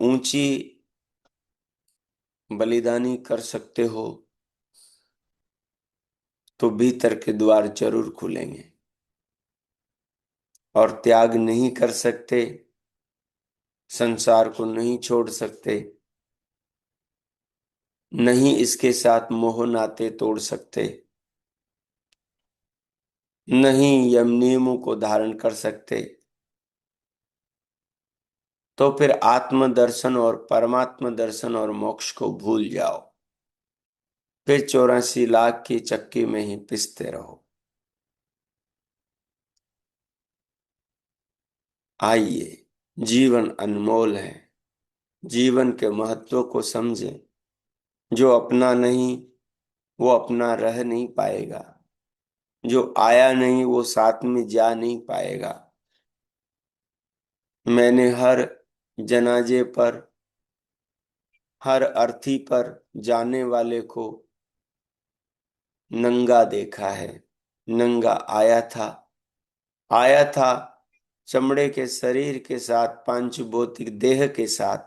ऊंची बलिदानी कर सकते हो तो भीतर के द्वार जरूर खुलेंगे। और त्याग नहीं कर सकते, संसार को नहीं छोड़ सकते, नहीं इसके साथ मोह नाते तोड़ सकते, नहीं यम नियमों को धारण कर सकते, तो फिर आत्म दर्शन और परमात्म दर्शन और मोक्ष को भूल जाओ। फिर 84 लाख की चक्की में ही पिसते रहो। आइए, जीवन अनमोल है, जीवन के महत्व को समझें। जो अपना नहीं वो अपना रह नहीं पाएगा, जो आया नहीं वो साथ में जा नहीं पाएगा। मैंने हर जनाजे पर, हर अर्थी पर जाने वाले को नंगा देखा है। नंगा आया था चमड़े के शरीर के साथ, पांच भौतिक देह के साथ,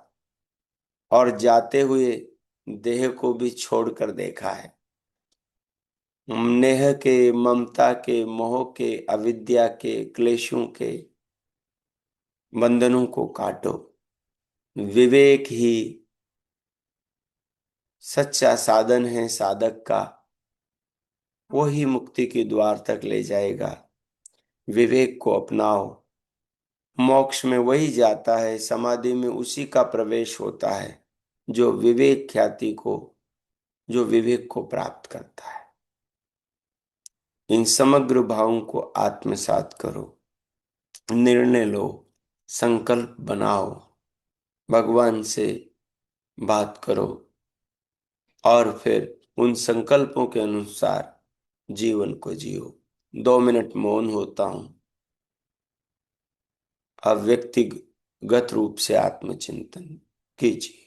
और जाते हुए देह को भी छोड़कर देखा है। नेह के, ममता के, मोह के, अविद्या के, क्लेशों के बंधनों को काटो। विवेक ही सच्चा साधन है साधक का, वो ही मुक्ति के द्वार तक ले जाएगा। विवेक को अपनाओ। मोक्ष में वही जाता है, समाधि में उसी का प्रवेश होता है जो विवेक ख्याति को, जो विवेक को प्राप्त करता है। इन समग्र भावों को आत्मसात करो, निर्णय लो, संकल्प बनाओ, भगवान से बात करो और फिर उन संकल्पों के अनुसार जीवन को जियो। 2 मिनट मौन होता हूं। अब व्यक्तिगत रूप से आत्मचिंतन कीजिए।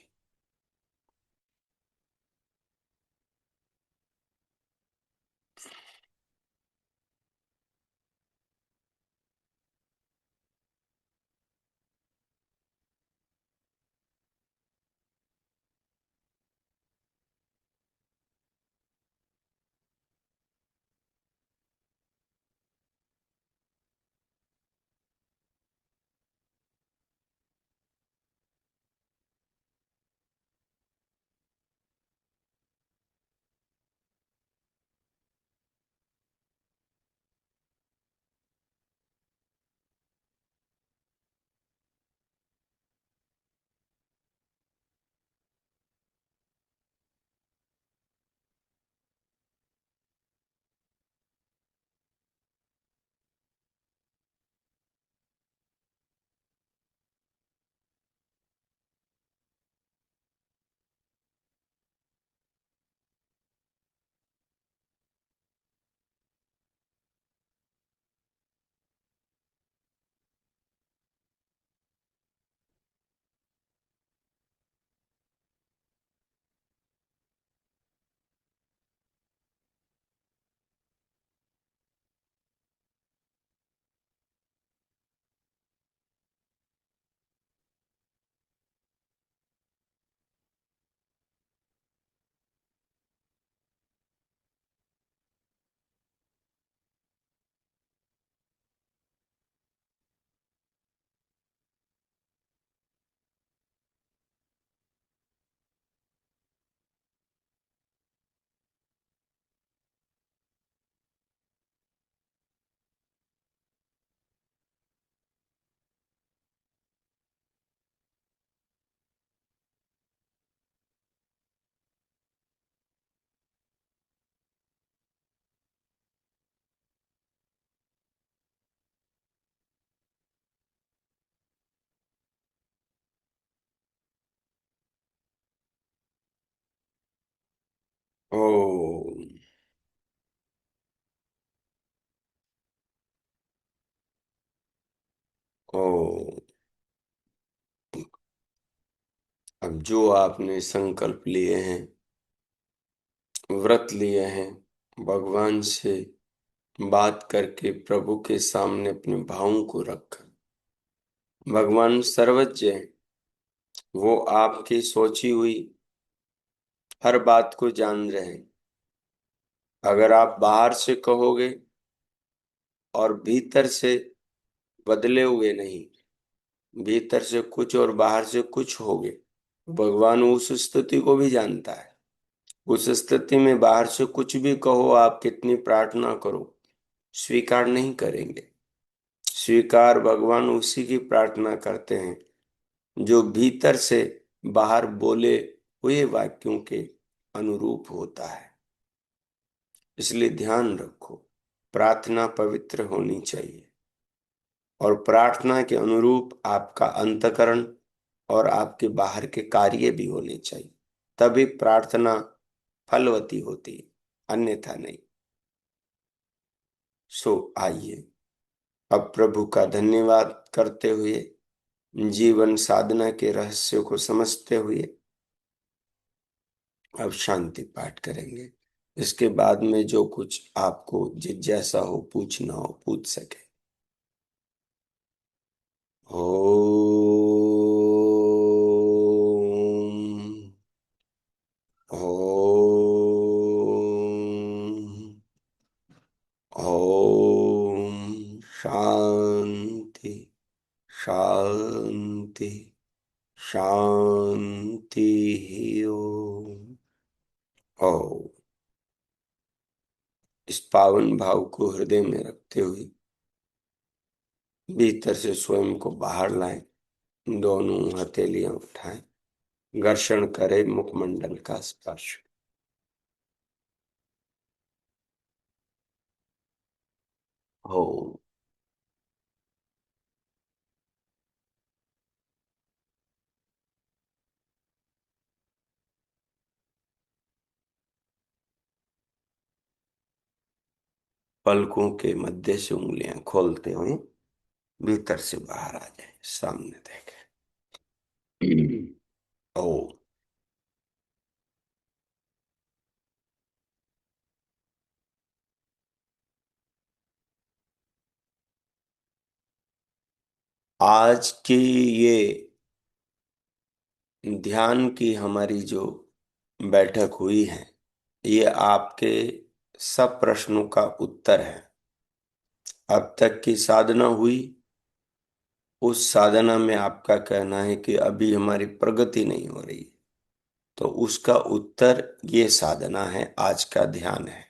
ओ, ओ, अब जो आपने संकल्प लिए हैं, व्रत लिए हैं, भगवान से बात करके प्रभु के सामने अपने भावों को रख, भगवान सर्वज्ञ है। वो आपकी सोची हुई हर बात को जान रहे हैं। अगर आप बाहर से कहोगे और भीतर से बदले हुए नहीं, भीतर से कुछ और बाहर से कुछ होगे, भगवान उस स्थिति को भी जानता है। उस स्थिति में बाहर से कुछ भी कहो, आप कितनी प्रार्थना करो, स्वीकार नहीं करेंगे। स्वीकार भगवान उसी की प्रार्थना करते हैं जो भीतर से बाहर बोले हुए वाक्यों के अनुरूप होता है। इसलिए ध्यान रखो, प्रार्थना पवित्र होनी चाहिए और प्रार्थना के अनुरूप आपका अंतःकरण और आपके बाहर के कार्य भी होने चाहिए, तभी प्रार्थना फलवती होती है, अन्यथा नहीं। सो आइए अब प्रभु का धन्यवाद करते हुए, जीवन साधना के रहस्य को समझते हुए अब शांति पाठ करेंगे। इसके बाद में जो कुछ आपको जिज्ञासा हो, पूछना हो, पूछ सके। ओम। ओम। ओ, इस पावन भाव को हृदय में रखते हुए भीतर से स्वयं को बाहर लाएं। दोनों हथेलियां उठाएं, घर्षण करें मुखमंडल का स्पर्श। हो, पलकों के मध्य से उंगलियां खोलते हुए भीतर से बाहर आ जाए, सामने देखें। ओ, आज की ये ध्यान की हमारी जो बैठक हुई है, ये आपके सब प्रश्नों का उत्तर है। अब तक की साधना हुई, उस साधना में आपका कहना है कि अभी हमारी प्रगति नहीं हो रही, तो उसका उत्तर ये साधना है, आज का ध्यान है।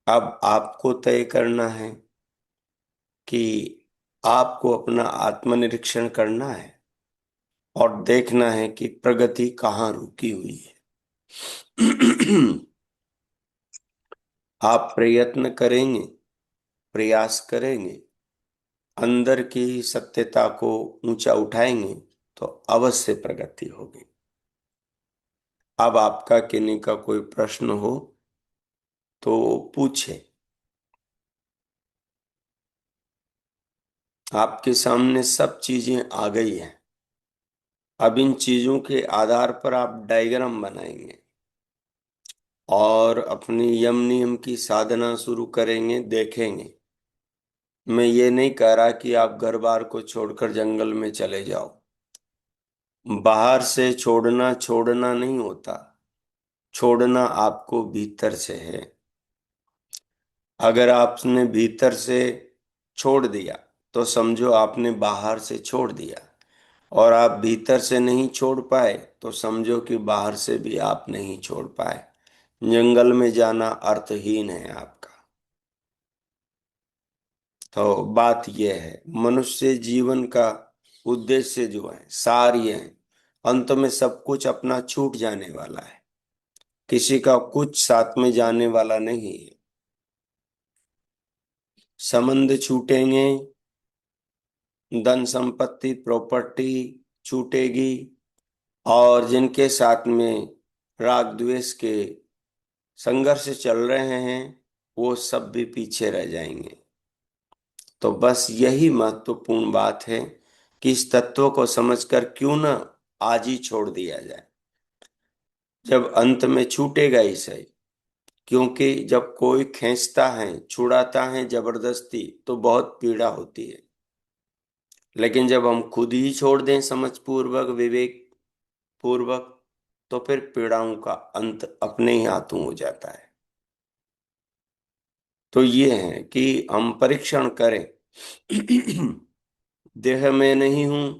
अब आपको तय करना है कि आपको अपना आत्मनिरीक्षण करना है और देखना है कि प्रगति कहाँ रुकी हुई है। आप प्रयत्न करेंगे, प्रयास करेंगे, अंदर की सत्यता को ऊंचा उठाएंगे, तो अवश्य प्रगति होगी। अब आपका किन्हीं का कोई प्रश्न हो तो पूछे। आपके सामने सब चीजें आ गई हैं। अब इन चीजों के आधार पर आप डायग्राम बनाएंगे और अपनी यम नियम की साधना शुरू करेंगे, देखेंगे। मैं ये नहीं कह रहा कि आप घर बार को छोड़कर जंगल में चले जाओ। बाहर से छोड़ना छोड़ना नहीं होता, छोड़ना आपको भीतर से है। अगर आपने भीतर से छोड़ दिया तो समझो आपने बाहर से छोड़ दिया, और आप भीतर से नहीं छोड़ पाए तो समझो कि बाहर से भी आप नहीं छोड़ पाए। जंगल में जाना अर्थहीन है आपका। तो बात यह है, मनुष्य जीवन का उद्देश्य जो है, सार ये है, अंत में सब कुछ अपना छूट जाने वाला है। किसी का कुछ साथ में जाने वाला नहीं है। संबंध छूटेंगे, धन संपत्ति प्रॉपर्टी छूटेगी, और जिनके साथ में राग द्वेष के संघर्ष चल रहे हैं वो सब भी पीछे रह जाएंगे। तो बस यही महत्वपूर्ण बात है कि इस तत्व को समझकर क्यों न आज ही छोड़ दिया जाए, जब अंत में छूटेगा ही सही। क्योंकि जब कोई खींचता है, छुड़ाता है जबरदस्ती, तो बहुत पीड़ा होती है। लेकिन जब हम खुद ही छोड़ दें समझ पूर्वक, विवेक पूर्वक, तो फिर पीड़ाओं का अंत अपने ही हाथों हो जाता है। तो ये है कि हम परीक्षण करें। देह में नहीं हूं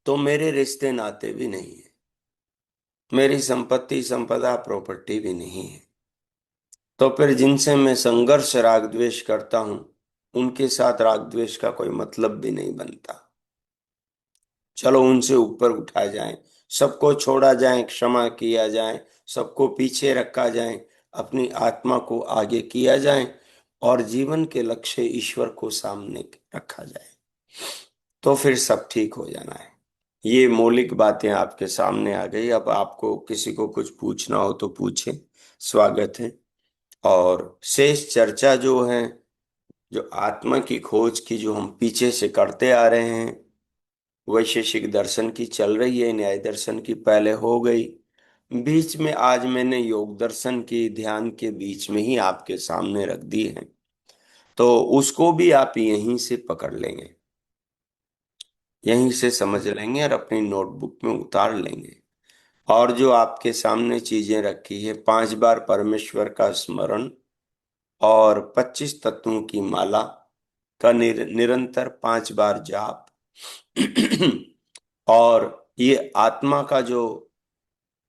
तो मेरे रिश्ते नाते भी नहीं है, मेरी संपत्ति संपदा प्रॉपर्टी भी नहीं है। तो फिर जिनसे मैं संघर्ष राग द्वेष करता हूं, उनके साथ राग द्वेष का कोई मतलब भी नहीं बनता। चलो उनसे ऊपर उठा जाए, सबको छोड़ा जाए, क्षमा किया जाए, सबको पीछे रखा जाए, अपनी आत्मा को आगे किया जाए, और जीवन के लक्ष्य ईश्वर को सामने रखा जाए, तो फिर सब ठीक हो जाना है। ये मौलिक बातें आपके सामने आ गई। अब आपको किसी को कुछ पूछना हो तो पूछें, स्वागत है। और शेष चर्चा जो है, जो आत्मा की खोज की, जो हम पीछे से करते आ रहे हैं, वैशेषिक दर्शन की चल रही है, न्याय दर्शन की पहले हो गई, बीच में आज मैंने योग दर्शन की ध्यान के बीच में ही आपके सामने रख दी है। तो उसको भी आप यहीं से पकड़ लेंगे, यहीं से समझ लेंगे और अपनी नोटबुक में उतार लेंगे। और जो आपके सामने चीजें रखी है, 5 बार परमेश्वर का स्मरण और 25 तत्वों की माला का निरंतर 5 बार जाप, और ये आत्मा का जो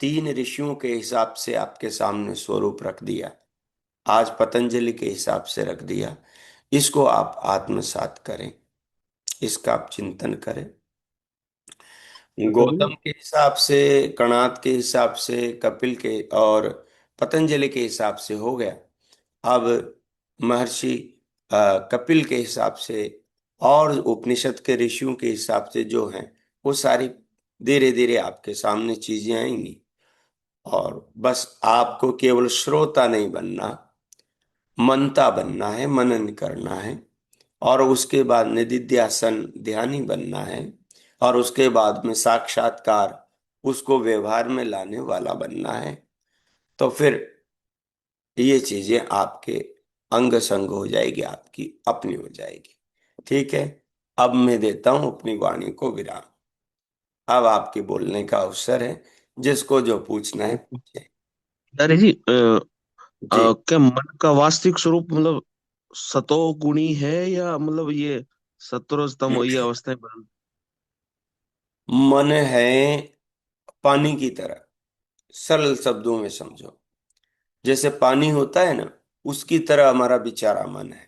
3 ऋषियों के हिसाब से आपके सामने स्वरूप रख दिया, आज पतंजलि के हिसाब से रख दिया, इसको आप आत्मसात करें, इसका आप चिंतन करें। आचार्य गौतम के हिसाब से, कणाद के हिसाब से, कपिल के और पतंजलि के हिसाब से हो गया। अब महर्षि कपिल के हिसाब से और उपनिषद के ऋषियों के हिसाब से जो हैं, वो सारी धीरे धीरे आपके सामने चीजें आएंगी। और बस आपको केवल श्रोता नहीं बनना, मनता बनना है, मनन करना है। और उसके बाद निदिध्यासन ध्यानी बनना है। और उसके बाद में साक्षात्कार, उसको व्यवहार में लाने वाला बनना है। तो फिर ये चीजें आपके अंग संग हो जाएगी, आपकी अपनी हो जाएगी। ठीक है। अब मैं देता हूं अपनी वाणी को विराम। अब आपके बोलने का अवसर है, जिसको जो पूछना है पूछे। जी, जी। क्या मन का वास्तविक स्वरूप मतलब सतो गुणी है, या मतलब ये सत्वरजतम ये अवस्थाएं बदल। मन है पानी की तरह, सरल शब्दों में समझो। जैसे पानी होता है ना, उसकी तरह हमारा बेचारा मन है।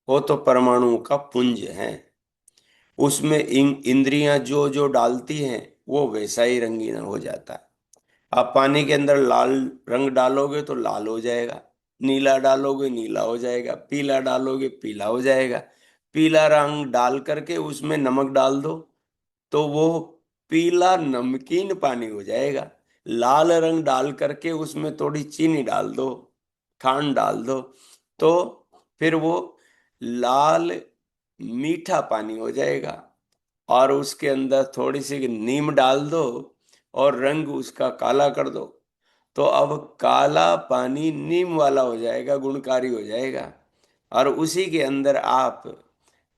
वो तो परमाणुओं का पुंज है। उसमें इंद्रियां जो जो डालती हैं, वो वैसा ही रंगीन हो जाता है। आप पानी के अंदर लाल रंग डालोगे तो लाल हो जाएगा, नीला डालोगे नीला हो जाएगा, पीला डालोगे पीला हो जाएगा। पीला रंग डाल करके उसमें नमक डाल दो तो वो पीला नमकीन पानी हो जाएगा। लाल रंग डाल करके उसमें थोड़ी चीनी डाल दो, खांड डाल दो, तो फिर वो लाल मीठा पानी हो जाएगा। और उसके अंदर थोड़ी सी नीम डाल दो और रंग उसका काला कर दो, तो अब काला पानी नीम वाला हो जाएगा, गुणकारी हो जाएगा। और उसी के अंदर आप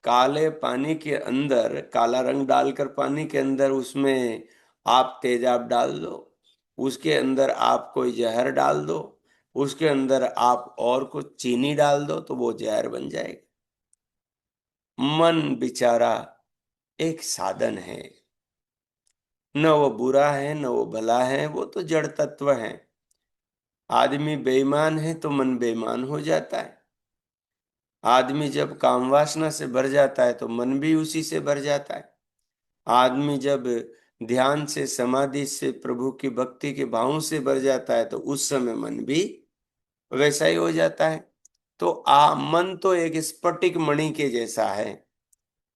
काले पानी के अंदर काला रंग डालकर पानी के अंदर उसमें आप तेजाब डाल दो, उसके अंदर आप कोई जहर डाल दो, उसके अंदर आप और कुछ चीनी डाल दो, तो वो जहर बन जाएगा। मन बेचारा एक साधन है, न वो बुरा है न वो भला है, वो तो जड़ तत्व है। आदमी बेईमान है तो मन बेईमान हो जाता है। आदमी जब काम वासना से भर जाता है तो मन भी उसी से भर जाता है। आदमी जब ध्यान से, समाधि से, प्रभु की भक्ति के भावों से भर जाता है तो उस समय मन भी वैसा ही हो जाता है। तो मन तो एक स्फटिक मणि के जैसा है,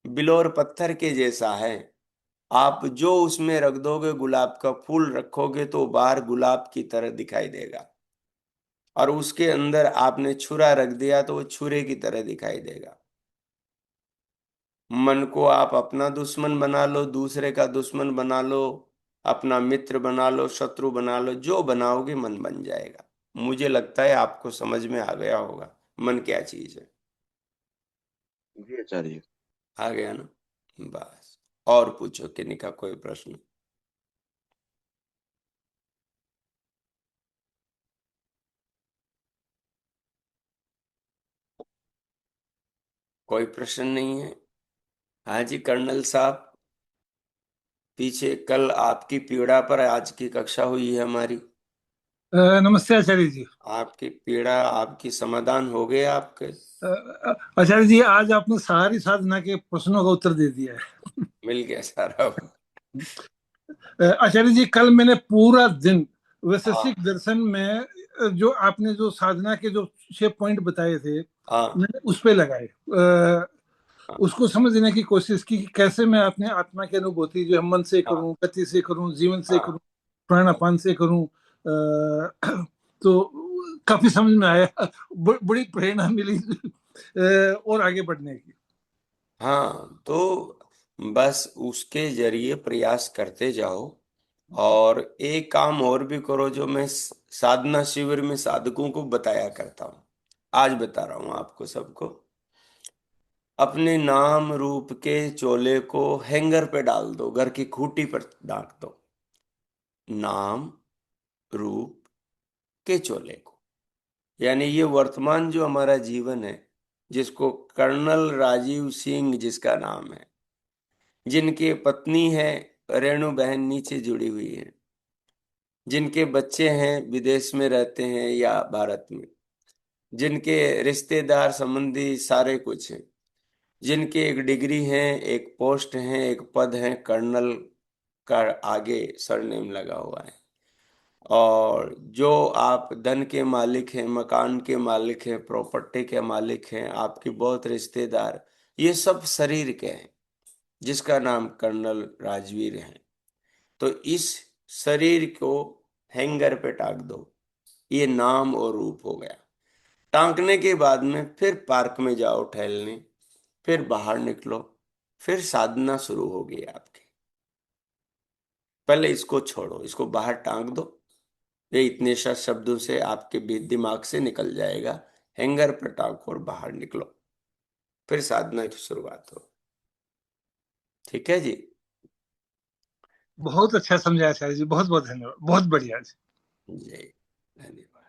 बिलोर पत्थर के जैसा है। आप जो उसमें रख दोगे, गुलाब का फूल रखोगे तो बाहर गुलाब की तरह दिखाई देगा। और उसके अंदर आपने छुरा रख दिया तो वो छुरे की तरह दिखाई देगा। मन को आप अपना दुश्मन बना लो, दूसरे का दुश्मन बना लो, अपना मित्र बना लो, शत्रु बना लो, जो बनाओगे मन बन जाएगा। मुझे लगता है आपको समझ में आ गया होगा मन क्या चीज है। जी आचार्य। आ गया ना? बस। और पूछो किन्हीं का कोई प्रश्न। कोई प्रश्न नहीं है? हाँ जी कर्नल साहब, पीछे कल आपकी पीड़ा पर आज की कक्षा हुई है हमारी। नमस्ते आचार्य जी। आपकी पीड़ा, आपकी समाधान हो गए आपके? आचार्य जी, आज आपने सारी साधना के प्रश्नों का उत्तर दे दिया है। मिल गया सारा? आचार्य जी, कल मैंने पूरा दिन हाँ। वैशेषिक दर्शन में जो आपने जो साधना के जो 6 पॉइंट बताए थे, हाँ। मैंने उस पे लगाए। हाँ। उसको समझने की कोशिश की कि कैसे मैं अपने आत्मा की अनुभूति जो है मन से हाँ। करूं, गति से करूं, जीवन से करूं, हाँ। प्राणापान से करूं। तो काफी समझ में आया, बड़ी प्रेरणा मिली और आगे बढ़ने की। हाँ, तो बस उसके जरिए प्रयास करते जाओ। और एक काम और भी करो जो मैं साधना शिविर में साधकों को बताया करता हूँ, आज बता रहा हूँ आपको सबको। अपने नाम रूप के चोले को हैंगर पे डाल दो, घर की खूंटी पर डाल दो। नाम रूप के चोले को, यानी ये वर्तमान जो हमारा जीवन है, जिसको कर्नल राजीव सिंह जिसका नाम है, जिनकी पत्नी है रेणु बहन नीचे जुड़ी हुई है, जिनके बच्चे हैं विदेश में रहते हैं या भारत में, जिनके रिश्तेदार संबंधी सारे कुछ हैं, जिनके एक डिग्री है, एक पोस्ट है, एक पद है, कर्नल का आगे सरनेम लगा हुआ है, और जो आप धन के मालिक हैं, मकान के मालिक हैं, प्रॉपर्टी के मालिक हैं, आपके बहुत रिश्तेदार, ये सब शरीर के हैं जिसका नाम कर्नल राजवीर है। तो इस शरीर को हैंगर पे टांग दो, ये नाम और रूप हो गया। टांगने के बाद में फिर पार्क में जाओ टहलने, फिर बाहर निकलो, फिर साधना शुरू होगी आपकी। पहले इसको छोड़ो, इसको बाहर टांग दो, ये इतने सा शब्दों से आपके दिमाग से निकल जाएगा। हैंगर पर टांगो और बाहर निकलो, फिर साधना की शुरुआत हो। ठीक है जी। बहुत अच्छा समझाया आचार्य जी, बहुत बहुत धन्यवाद, बहुत बढ़िया जी। जय, धन्यवाद।